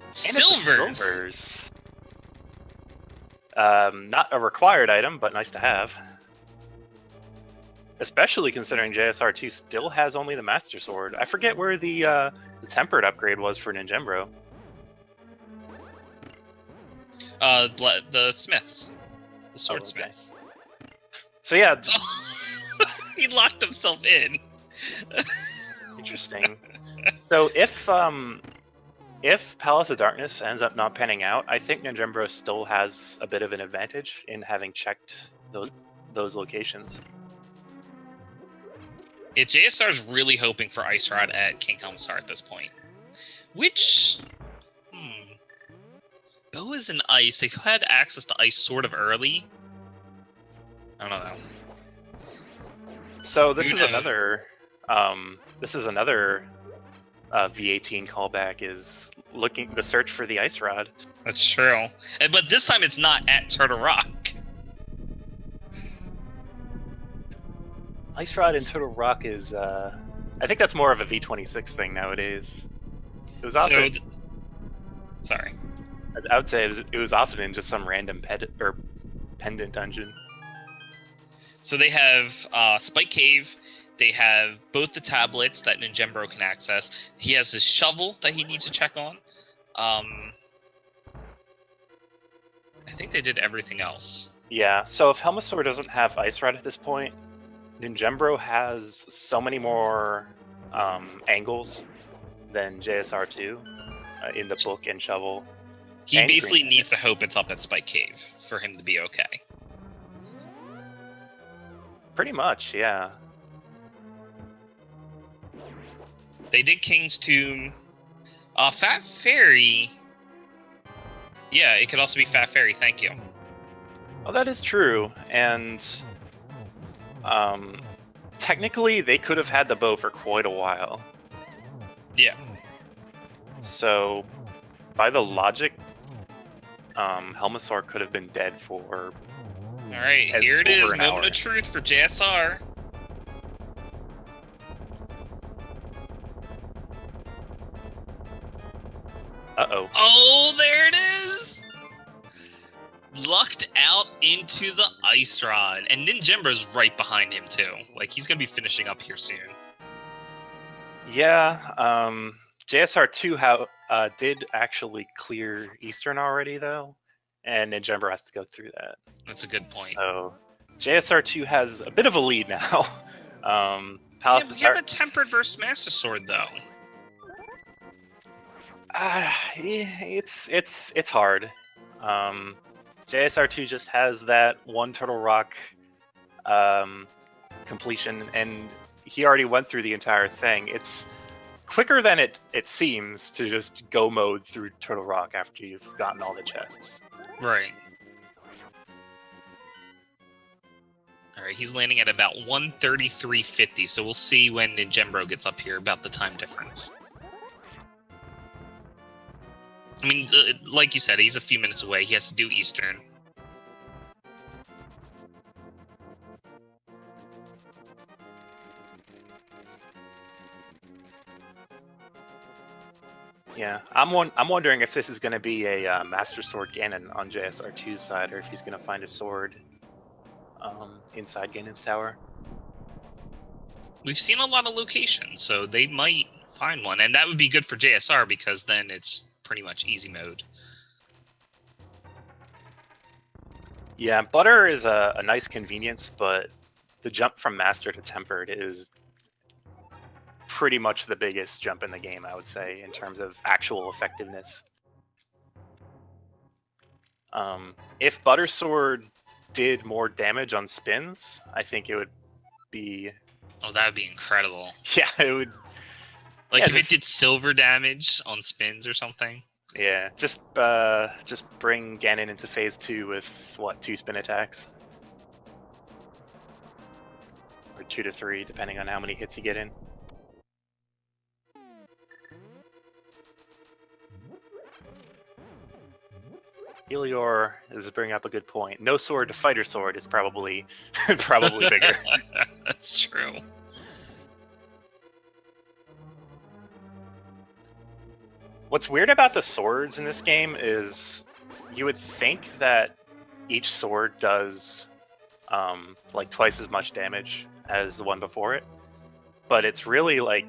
And Silvers! Silvers. Not a required item, but nice to have. Especially considering JSR2 still has only the Master Sword. I forget where the Tempered upgrade was for Ninjembro. The Smiths. The Swordsmiths. So yeah, He locked himself in. interesting. So if Palace of Darkness ends up not panning out, I think Ninjembro still has a bit of an advantage in having checked those locations. Yeah, JSR's really hoping for Ice Rod at King Helmsar at this point. Which... Bow is an ice. They had access to ice sort of early. I don't know. So this is another V18 callback, is the search for the Ice Rod. That's true. But this time it's not at Turtle Rock. Ice Rod in Turtle Rock is, I think that's more of a V26 thing nowadays. It was often. Sorry. I would say it was often in just some random pendant dungeon. So they have Spike Cave. They have both the tablets that Ninjembro can access. He has his shovel that he needs to check on. I think they did everything else. Yeah, so if Helmosaur doesn't have Ice Rod at this point, Ninjembro has so many more angles than JSR2 in the book and shovel. He basically needs to hope it's up at Spike Cave for him to be okay. Pretty much, yeah. They did King's Tomb. Fat Fairy. Yeah, it could also be Fat Fairy, thank you. Oh, that is true. And technically, they could have had the bow for quite a while. Yeah. So, by the logic, Helmosaur could have been dead for... Alright, here it is, moment of truth for JSR. Uh-oh. Oh, there it is! Lucked out into the Ice Rod. And Ninjembra's right behind him, too. Like, he's gonna be finishing up here soon. Yeah, JSR2 did actually clear Eastern already, though. And Ninjembro has to go through that. That's a good point. So, JSR2 has a bit of a lead now. Yeah, we have a Tempered versus Master Sword, though. It's hard. JSR2 just has that one Turtle Rock completion, and he already went through the entire thing. It's quicker than it seems to just go mode through Turtle Rock after you've gotten all the chests. Right. Alright, he's landing at about 133.50, so we'll see when Ninjembro gets up here about the time difference. I mean, like you said, he's a few minutes away. He has to do Eastern. Yeah, I'm wondering if this is going to be a Master Sword Ganon on JSR2's side, or if he's going to find a sword inside Ganon's tower. We've seen a lot of locations, so they might find one, and that would be good for JSR because then it's pretty much easy mode. Yeah, Butter is a nice convenience, but the jump from Master to Tempered is pretty much the biggest jump in the game, I would say, in terms of actual effectiveness. If Butter Sword did more damage on spins, I think it would be... Oh, that would be incredible. Yeah, it would... Like, if it did silver damage on spins or something. Yeah, just bring Ganon into phase 2 with, what, 2 spin attacks? Or 2 to 3, depending on how many hits you get in. Helior is bringing up a good point. No sword to fighter sword is probably bigger. That's true. What's weird about the swords in this game is you would think that each sword does like twice as much damage as the one before it, but it's really like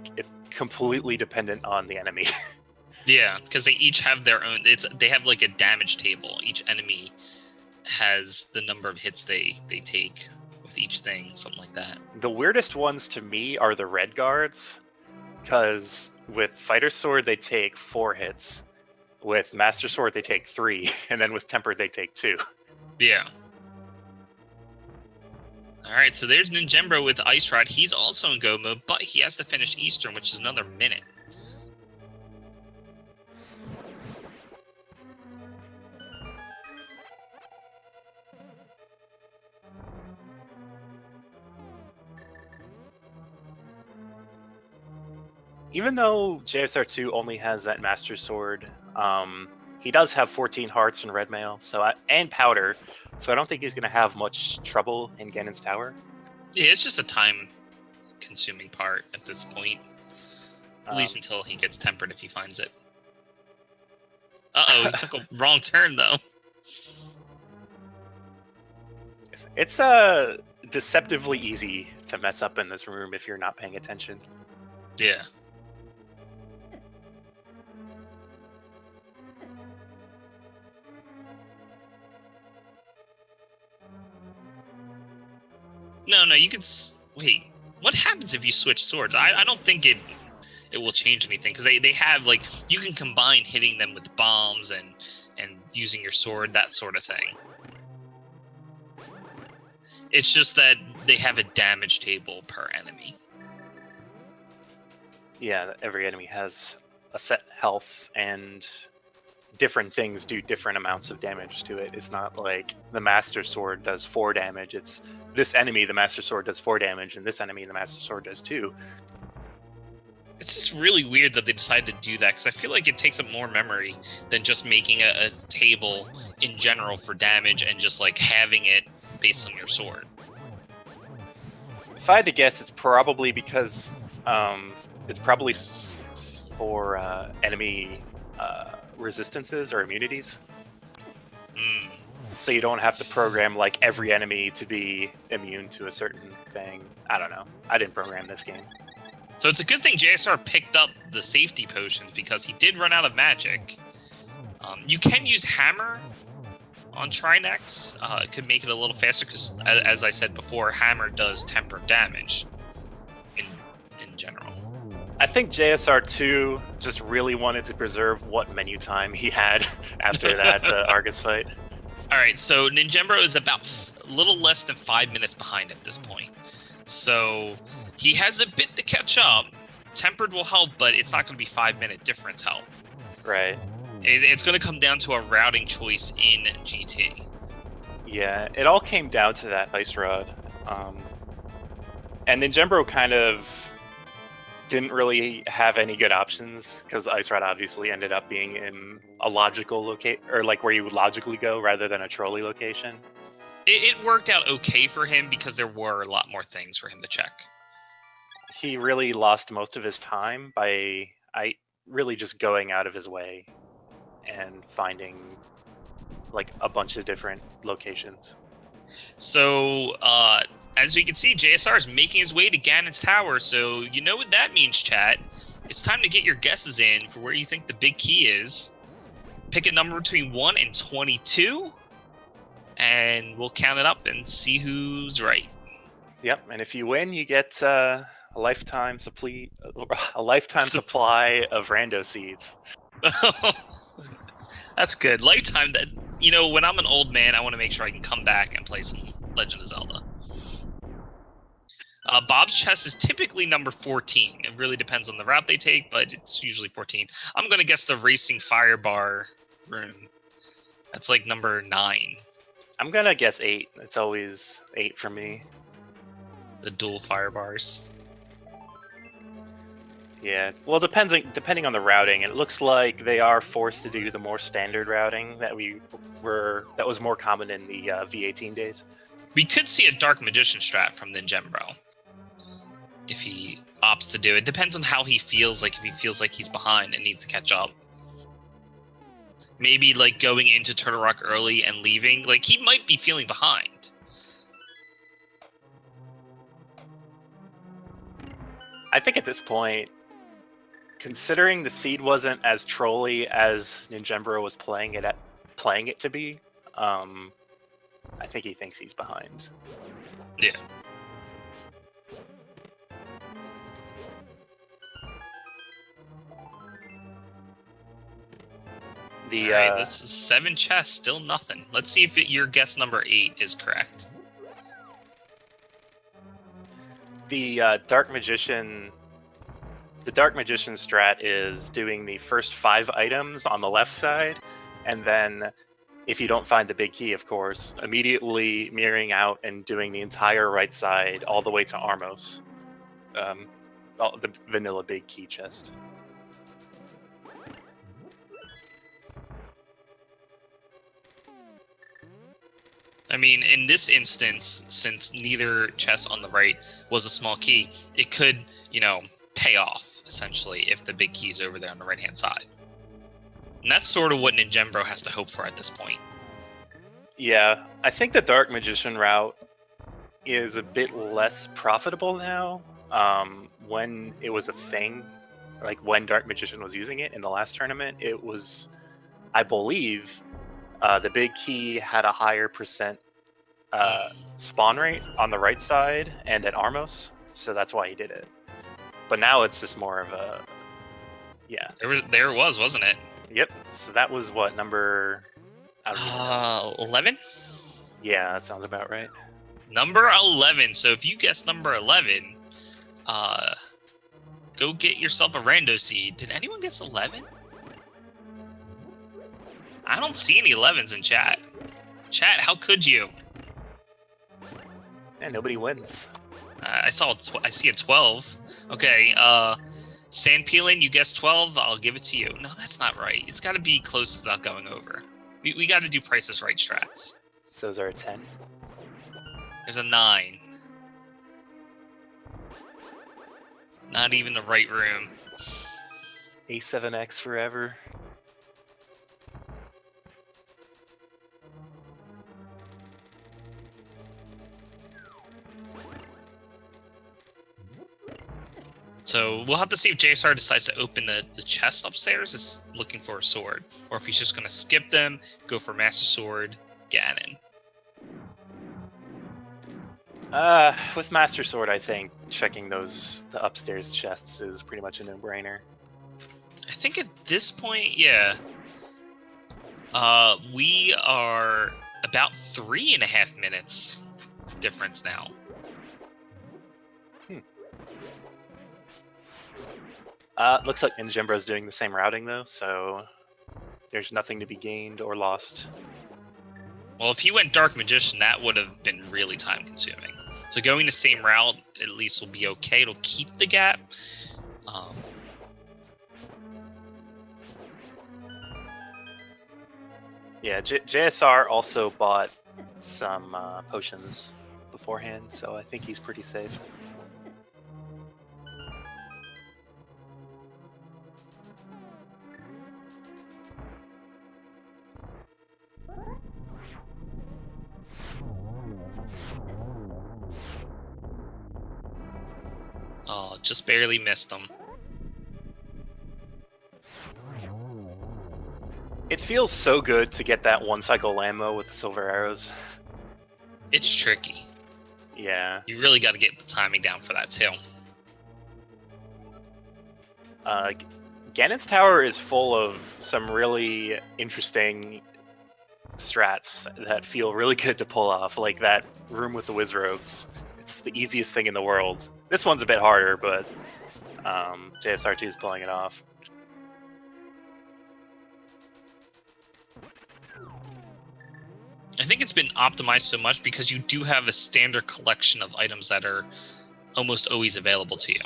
completely dependent on the enemy. Yeah, because they each have their own. They have like a damage table. Each enemy has the number of hits they take with each thing, something like that. The weirdest ones to me are the red guards, because with fighter sword they take 4 hits, with master sword they take 3, and then with tempered they take 2. Yeah. Alright, so there's Ninjembro with Ice Rod. He's also in go mode, but he has to finish Eastern, which is another minute. Even though JSR2 only has that master sword, he does have 14 hearts and red mail, and powder, so I don't think he's going to have much trouble in Ganon's tower. Yeah, it's just a time-consuming part at this point. At least until he gets tempered if he finds it. Uh-oh, he took a wrong turn, though. It's deceptively easy to mess up in this room if you're not paying attention. Yeah. No, you can... Wait, what happens if you switch swords? I don't think it will change anything, because they have, like, you can combine hitting them with bombs and using your sword, that sort of thing. It's just that they have a damage table per enemy. Yeah, every enemy has a set health, and different things do different amounts of damage to it. It's not like the Master Sword does 4 damage. It's this enemy, the Master Sword does 4 damage, and this enemy, the Master Sword does 2. It's just really weird that they decided to do that, because I feel like it takes up more memory than just making a table in general for damage and just like having it based on your sword. If I had to guess, it's probably because it's probably for enemy resistances or immunities. So you don't have to program like every enemy to be immune to a certain thing. I don't know. I didn't program this game. So it's a good thing JSR picked up the safety potions, because he did run out of magic. You can use Hammer on Trinex. It could make it a little faster, because as I said before, Hammer does tempered damage in general. I think JSR2 just really wanted to preserve what menu time he had after that Argus fight. Alright, so Ninjembro is about a little less than 5 minutes behind at this point. So he has a bit to catch up. Tempered will help, but it's not going to be 5-minute difference help. Right. It's going to come down to a routing choice in GT. Yeah, it all came down to that Ice Rod. And Ninjembro kind of didn't really have any good options, because Ice Rod obviously ended up being in a logical location, or like where you would logically go rather than a trolley location. It worked out okay for him because there were a lot more things for him to check. He really lost most of his time by really just going out of his way and finding like a bunch of different locations. So, as we can see, JSR is making his way to Ganon's Tower, so you know what that means, chat. It's time to get your guesses in for where you think the big key is. Pick a number between 1 and 22, and we'll count it up and see who's right. Yep, and if you win, you get a lifetime supply of rando seeds. That's good. Lifetime. That, you know, when I'm an old man, I want to make sure I can come back and play some Legend of Zelda. Bob's chest is typically number 14. It really depends on the route they take, but it's usually 14. I'm going to guess the Racing Fire Bar room. That's like number 9. I'm going to guess 8. It's always 8 for me. The dual fire bars. Yeah, well, depending on the routing, it looks like they are forced to do the more standard routing that was more common in the V18 days. We could see a Dark Magician strat from ninjembro if he opts to do it. Depends on how he feels. Like if he feels like he's behind and needs to catch up. Maybe like going into Turtle Rock early and leaving. Like he might be feeling behind. I think at this point, considering the seed wasn't as trolly as ninjembro was playing it to be, I think he thinks he's behind. Yeah. Alright, this is 7 chests, still nothing. Let's see if your guess number 8 is correct. The Dark Magician strat is doing the first 5 items on the left side, and then if you don't find the big key, of course, immediately mirroring out and doing the entire right side all the way to Armos. The vanilla big key chest. I mean, in this instance, since neither chest on the right was a small key, it could, you know, pay off, essentially, if the big key's over there on the right-hand side. And that's sort of what ninjembro has to hope for at this point. Yeah, I think the Dark Magician route is a bit less profitable now. When it was a thing, like when Dark Magician was using it in the last tournament, it was, I believe, the big key had a higher percent spawn rate on the right side and at Armos, so that's why he did it. But now it's just more of a, yeah. There it was, wasn't it? Yep. So that was what, number? 11? Yeah, that sounds about right. Number 11. So if you guess number 11, go get yourself a rando seed. Did anyone guess 11? I don't see any 11s in chat. Chat, how could you? Yeah, nobody wins. I see a 12. Okay, sand peeling, you guessed 12. I'll give it to you. No, that's not right. It's got to be closest without going over. We got to do prices right strats. So is there a 10? There's a 9. Not even the right room. A7X forever. So we'll have to see if JSR decides to open the chest upstairs, is looking for a sword, or if he's just going to skip them, go for Master Sword, Ganon. With Master Sword, I think checking the upstairs chests is pretty much a no-brainer. I think at this point, yeah. We are about 3.5 minutes difference now. Looks like ninjembro's doing the same routing though, so there's nothing to be gained or lost. Well, if he went Dark Magician, that would have been really time-consuming. So going the same route at least will be okay. It'll keep the gap. Yeah, JSR also bought some potions beforehand, so I think he's pretty safe. Oh, just barely missed him. It feels so good to get that one cycle ammo with the silver arrows. It's tricky. Yeah. You really got to get the timing down for that too. Ganon's Tower is full of some really interesting strats that feel really good to pull off, like that room with the whiz robes. It's the easiest thing in the world. This one's a bit harder, but JSR2 is pulling it off. I think it's been optimized so much because you do have a standard collection of items that are almost always available to you.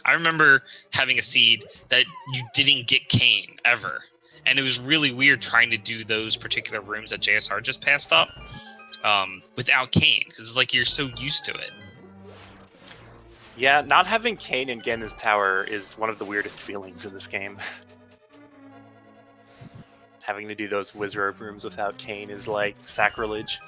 I remember having a seed that you didn't get cane ever, and it was really weird trying to do those particular rooms that JSR just passed up without cane, because it's like you're so used to it. Yeah, not having cane in Ganon's Tower is one of the weirdest feelings in this game. Having to do those wizard rooms without cane is like sacrilege.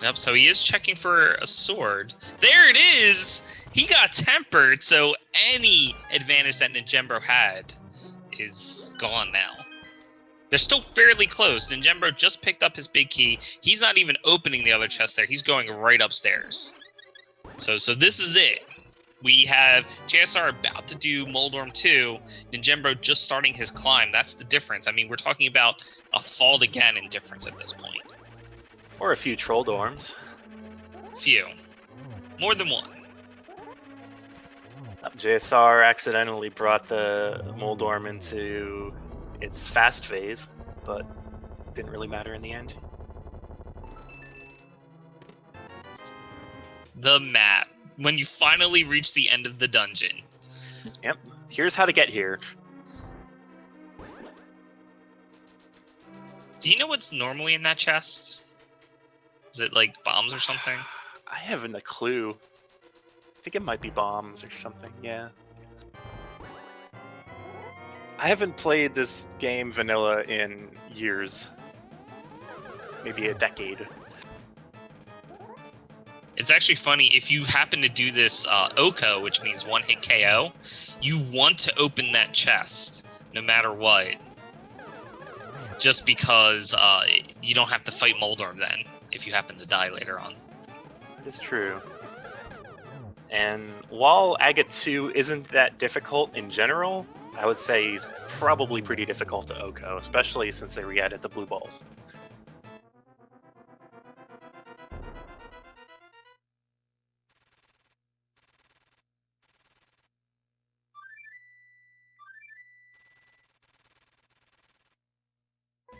Yep, so he is checking for a sword. There it is! He got tempered, so any advantage that ninjembro had is gone now. They're still fairly close. Ninjembro just picked up his big key. He's not even opening the other chest there. He's going right upstairs. So this is it. We have JSR about to do Moldorm 2, ninjembro just starting his climb. That's the difference. I mean, we're talking about a fall to Ganon difference at this point. Or a few troll dorms. Few. More than one. JSR accidentally brought the Moldorm into its fast phase, but it didn't really matter in the end. The map. When you finally reach the end of the dungeon. Yep. Here's how to get here. Do you know what's normally in that chest? Is it like bombs or something? I haven't a clue. I think it might be bombs or something, yeah. I haven't played this game vanilla in years. Maybe a decade. It's actually funny, if you happen to do this Oko, which means one hit KO, you want to open that chest, no matter what. Just because you don't have to fight Moldorm then, if you happen to die later on. That is true. And while Agate 2 isn't that difficult in general, I would say he's probably pretty difficult to Oko, especially since they re-added the blue balls.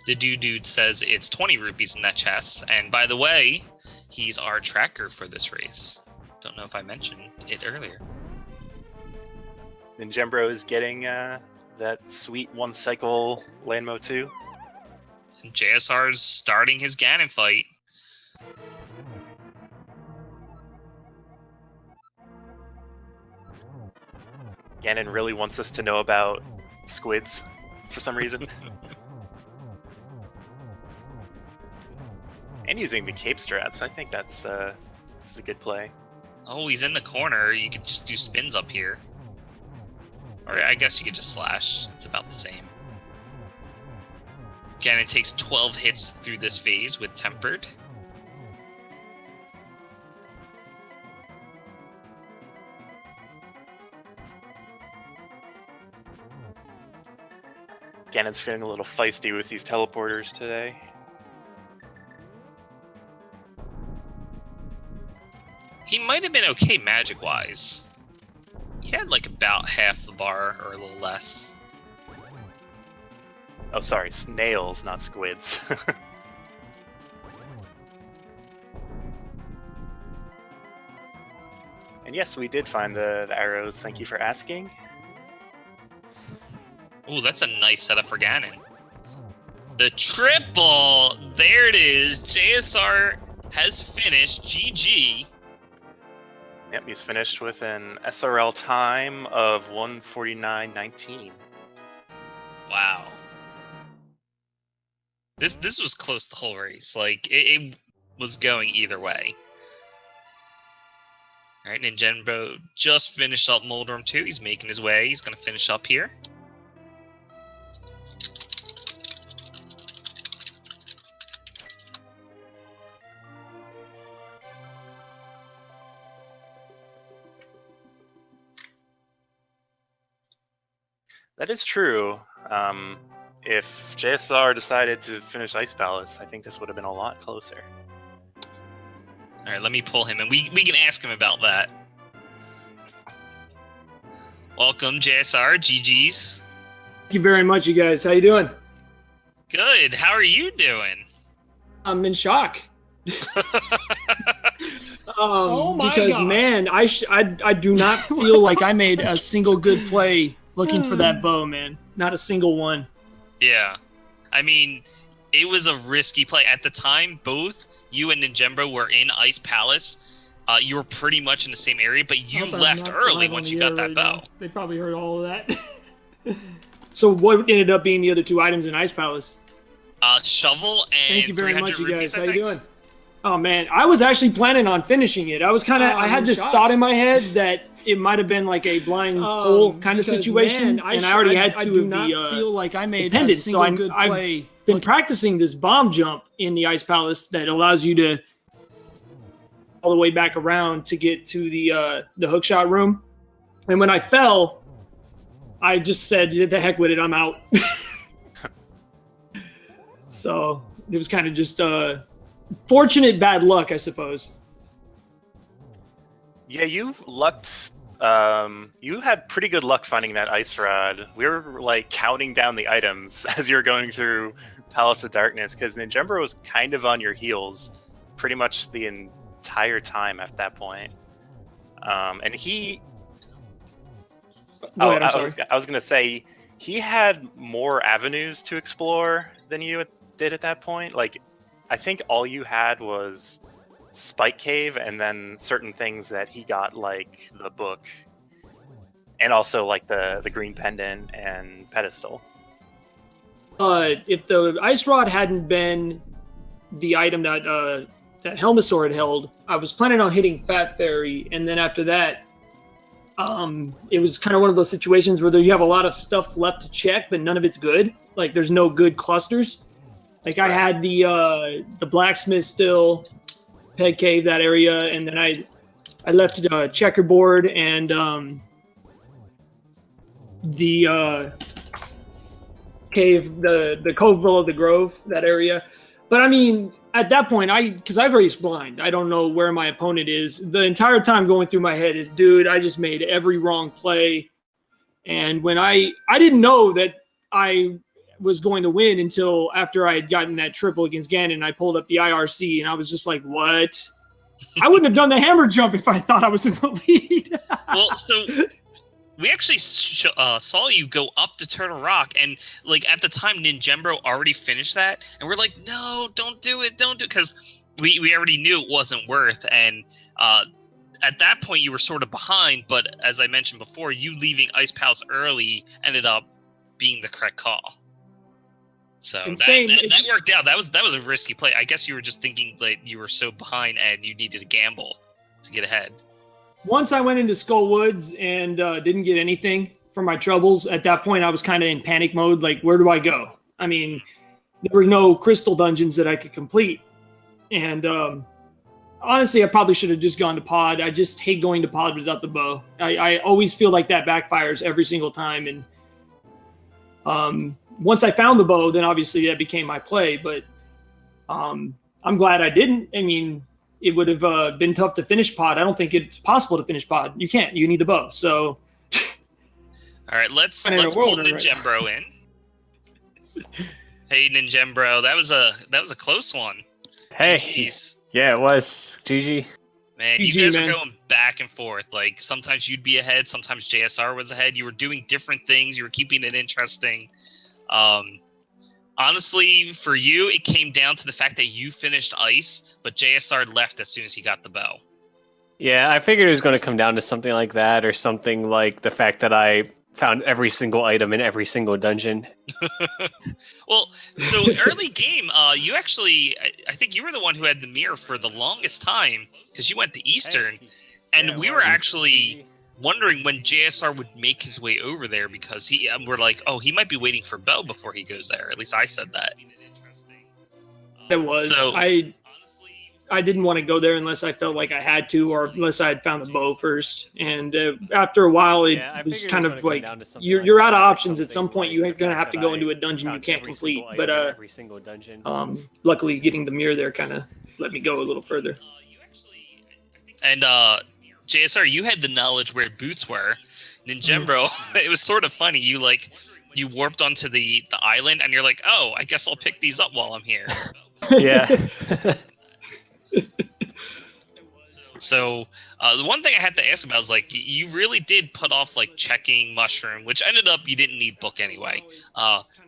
The dude says it's 20 rupees in that chest, and by the way, he's our tracker for this race. Don't know if I mentioned it earlier. Ninjembro is getting that sweet one cycle Landmo 2. And JSR is starting his Ganon fight. Ganon really wants us to know about squids for some reason. And using the cape strats, I think that's a good play. Oh, he's in the corner. You could just do spins up here. Or I guess you could just slash. It's about the same. Ganon takes 12 hits through this phase with Tempered. Ganon's feeling a little feisty with these teleporters today. He might have been okay magic-wise. He had like about half the bar, or a little less. Oh, sorry, snails, not squids. And yes, we did find the arrows. Thank you for asking. Ooh, that's a nice setup for Ganon. The triple! There it is! JSR has finished. GG. Yep, he's finished with an SRL time of 1:49.19. Wow. This was close the whole race. Like, was going either way. All right, ninjembro just finished up Moldorm 2. He's making his way. He's going to finish up here. That is true. If JSR decided to finish Ice Palace, I think this would have been a lot closer. All right, let me pull him, and we can ask him about that. Welcome, JSR. GG's. Thank you very much, you guys. How you doing? Good. How are you doing? I'm in shock. Oh my because God. man, I do not feel like I made a single good play looking for that bow, man. Not a single one. Yeah. I mean, it was a risky play. At the time, both you and ninjembro were in Ice Palace. You were pretty much in the same area, but you Hope I'm left not early live once on you the got air that right bow. now. They probably heard all of that. So what ended up being the other two items in Ice Palace? Shovel and Thank you very 300 much, you rupees, guys. I How you think. doing? Oh man, I was actually planning on finishing it. I was kind of, I I'm had this shocked. thought in my head that it might have been like a blind pull kind of Because, situation, man, and I already had I two do of not the feel like I made a pendants, so single good I've play. been practicing this bomb jump in the Ice Palace that allows you to all the way back around to get to the hookshot room. And when I fell, I just said, "The heck with it, I'm out." So it was kind of just fortunate bad luck, I suppose. Yeah, you lucked. You had pretty good luck finding that ice rod. We were like counting down the items as you were going through Palace of Darkness because Ninjembro was kind of on your heels pretty much the entire time at that point. And he. Go ahead, I'm I sorry. was gonna say he had more avenues to explore than you did at that point. Like, I think all you had was Spike Cave and then certain things that he got, like the book, and also like the green pendant and pedestal. If the ice rod hadn't been the item that that Helmasaur had held, I was planning on hitting Fat Fairy, and then after that, it was kind of one of those situations where you have a lot of stuff left to check, but none of it's good. Like there's no good clusters. Like I had the blacksmith still, Peg Cave, that area, and then I left checkerboard and the cave, the cove below the grove, that area. But I mean, at that point, because I've raced blind, I don't know where my opponent is. The entire time going through my head is, dude, I just made every wrong play. And when I didn't know that I was going to win until after I had gotten that triple against Ganon. I pulled up the IRC and I was just like, what? I wouldn't have done the hammer jump if I thought I was in the lead. Well, so we actually saw you go up to turn a rock, and like at the time, Ninjembro already finished that, and we're like, no, don't do it, because we already knew it wasn't worth. And at that point, you were sort of behind, but as I mentioned before, you leaving Ice Palace early ended up being the correct call. So that worked out. That was a risky play. I guess you were just thinking like you were so behind and you needed to gamble to get ahead. Once I went into Skull Woods and didn't get anything for my troubles, at that point I was kind of in panic mode. Like, where do I go? I mean, there were no crystal dungeons that I could complete. And honestly, I probably should have just gone to pod. I just hate going to pod without the bow. I always feel like that backfires every single time. And once I found the bow, then obviously that became my play. But I'm glad I didn't. I mean, it would have been tough to finish pod. I don't think it's possible to finish pod. You can't. You need the bow. So, all right, let's pull Ninjembro in. Hey, Ninjembro, that was a close one. Hey, GG's. Yeah, it was. GG. Man, GG, you guys man. were going back and forth. Like sometimes you'd be ahead, sometimes JSR was ahead. You were doing different things. You were keeping it interesting. Honestly, for you, it came down to the fact that you finished ice, but JSR left as soon as he got the bow. Yeah, I figured it was going to come down to something like that, or something like the fact that I found every single item in every single dungeon. Well, so early game, you actually, I think you were the one who had the mirror for the longest time because you went to Eastern, and we were actually wondering when JSR would make his way over there because we're like, oh, he might be waiting for Bell before he goes there. At least I said that. It was. So- I didn't want to go there unless I felt like I had to, or unless I had found the bow first. And after a while, it was kind of like you're out of options. At some point, you're gonna have to go into a dungeon you can't complete. But luckily, getting the mirror there kind of let me go a little further. And JSR, you had the knowledge where boots were. Ninjembro, it was sort of funny. You warped onto the island, and you're like, oh, I guess I'll pick these up while I'm here. Yeah. So the one thing I had to ask about is like you really did put off like checking mushroom, which ended up you didn't need book anyway.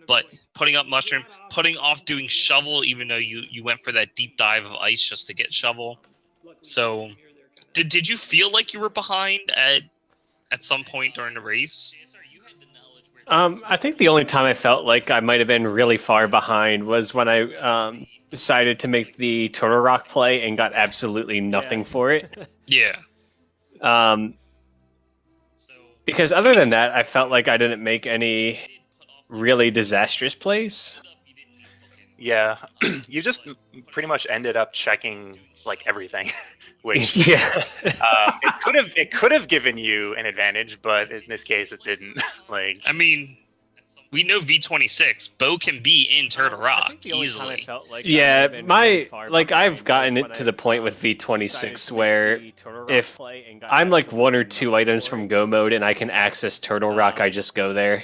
But putting up mushroom, putting off doing shovel, even though you went for that deep dive of ice just to get shovel. So did you feel like you were behind at some point during the race? I think the only time I felt like I might have been really far behind was when I decided to make the Turtle Rock play and got absolutely nothing for it. Yeah. Because other than that, I felt like I didn't make any really disastrous plays. Yeah, you just pretty much ended up checking like everything, which Yeah. it could have given you an advantage, but in this case, it didn't. Like, I mean, we know V26. Bo can be in Turtle Rock easily. Yeah, I've gotten it to the point with V26 where if I'm like 1 or 2 items from Go mode and I can access Turtle Rock, I just go there.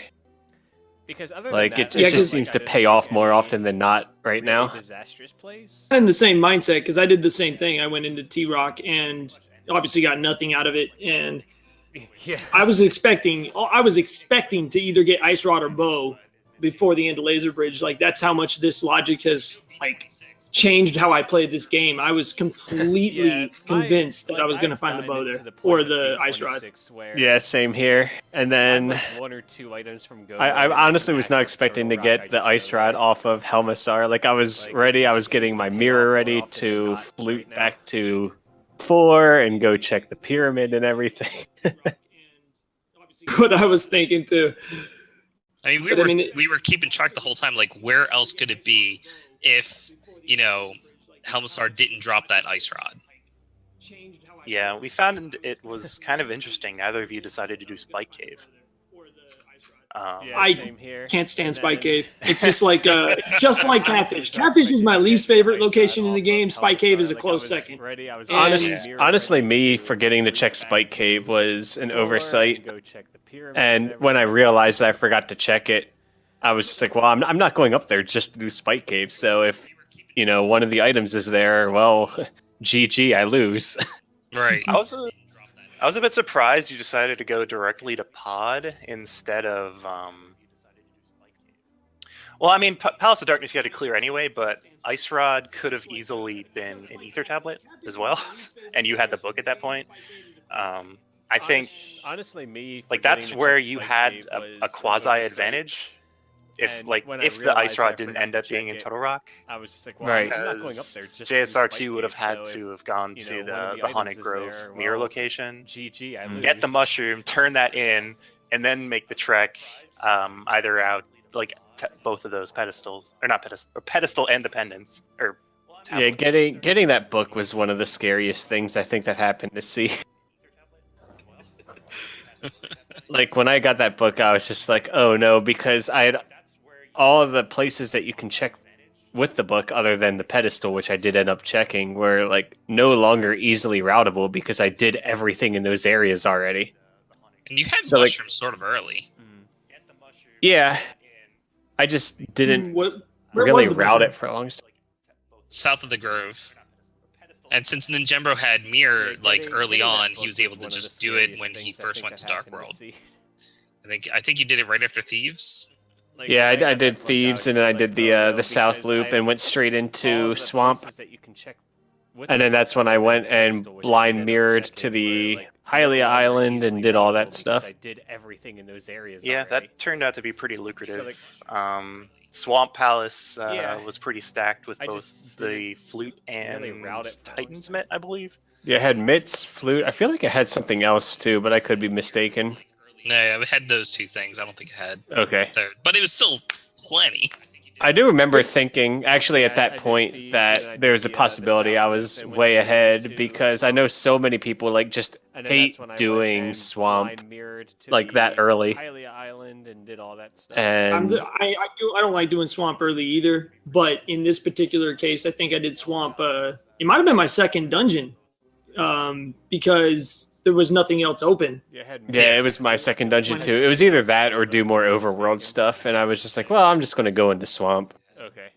Because like it just seems to pay off more often than not right now. I'm in the same mindset because I did the same thing. I went into T-Rock and obviously got nothing out of it, and Yeah. I was expecting to either get Ice Rod or Bow before the end of Laser Bridge. Like that's how much this logic has like changed how I played this game. I was completely convinced that I was going to find the Bow there or the Ice Rod. Yeah, same here. And then One or 2 items from Go. I honestly was not expecting to get the Ice Rod off of Helmasar. Like I was ready, I was getting my mirror ready to flute back to 4 and go check the pyramid and everything. What I was thinking too. I mean, we were keeping track the whole time. Like, where else could it be if Helmasar didn't drop that ice rod? yeah, we found it was kind of interesting. Neither of you decided to do Spike Cave. I can't stand Spike Cave. It's just like Catfish. Catfish is my least favorite location in the game. Spike Cave is a close second. Honestly, me forgetting to check Spike Cave was an oversight. And when I realized that I forgot to check it, I was just like, well, I'm not going up there just to do Spike Cave. So if, one of the items is there, well, GG, I lose. Right. I was a bit surprised you decided to go directly to Pod instead of. Well, I mean, Palace of Darkness you had to clear anyway, but Ice Rod could have easily been an Ether Tablet as well, and you had the book at that point. I think, honestly, that's where you had a quasi advantage. If the Ice Rod didn't end up being in Turtle Rock, I was just like, well, I'm not going up there. JSR2 would have had to have gone to the Haunted Grove mirror location, GG, I lose. get the mushroom, turn that in, and then make the trek either out both of those pedestals, or not pedestal, or pedestal and the pendants, or tablets. Yeah, getting that book was one of the scariest things I think that happened to see. Like when I got that book, I was just like, oh no, because I had all of the places that you can check with the book other than the pedestal, which I did end up checking, were like no longer easily routable because I did everything in those areas already. And you had mushrooms sort of early. Yeah. I just didn't Where really was the route mushroom? it for a long time. South of the Grove. And since Ninjembro had mirror early on, he was able to just do it when he first went to Dark World. I think you did it right after Thieves. Yeah, I did Thieves, and then I did the South Loop and went straight into Swamp. And then that's when I went and blind mirrored to the Hylia Island and did all that stuff. I did everything in those areas. Yeah, already. that turned out to be pretty lucrative. So, like, Swamp Palace Yeah. was pretty stacked with I both just the flute and really route it for Titan's most. Mitt, I believe. Yeah, it had mitts, flute. I feel like it had something else too, but I could be mistaken. No, I had those two things. I don't think I had Okay. third, but it was still plenty. I do remember thinking, actually, at that point, that there was a possibility I was way ahead because I know so many people like just hate doing swamp like that early. Hylia Island and did all that stuff. And I don't like doing swamp early either, but in this particular case, I think I did swamp. It might have been my second dungeon, because there was nothing else open. yeah, it was my second dungeon too. It was either that or do more overworld stuff, and I was just like, well, I'm just gonna go into swamp. Okay.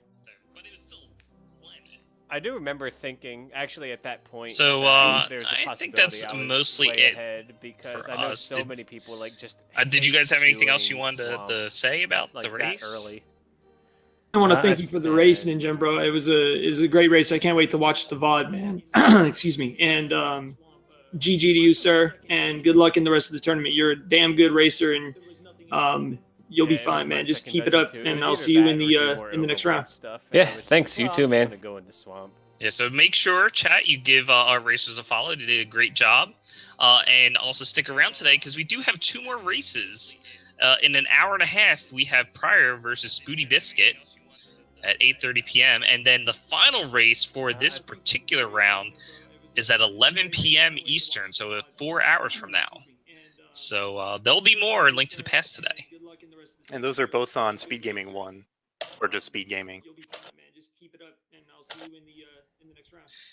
I do remember thinking, actually, at that point. So, that there's a I think possibility that's I was mostly way it ahead because for I know us. so Did- many people like just. Did you guys have anything else you doing wanted swamp to say about like the that race? early. I want to thank you for the race, Ninjembro. It was a great race. I can't wait to watch the VOD, man. Excuse me. And GG to you, sir. And good luck in the rest of the tournament. You're a damn good racer, and you'll be Yeah, it was fine, my man. Just second keep it dungeon, up, too. It and was I'll either see you that in or the do more next overworld round. Stuff, Yeah, I was just thanks, like, you well, too, I'm man. just gonna go into swamp. Yeah, so make sure, chat, you give our racers a follow. They did a great job. And also stick around today because we do have 2 more races. In an hour and a half, we have Pryor versus Spooty Biscuit at 8:30 p.m. And then the final race for this particular round is at 11 p.m. Eastern, so 4 hours from now. So there'll be more linked to the past today. And those are both on Speed Gaming 1, or just Speed Gaming.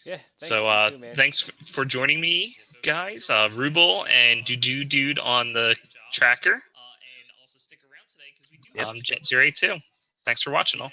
Yeah. So you too, man. thanks for joining me, guys. Ruble and Dude on the tracker. Yep. Jet082. Thanks for watching all.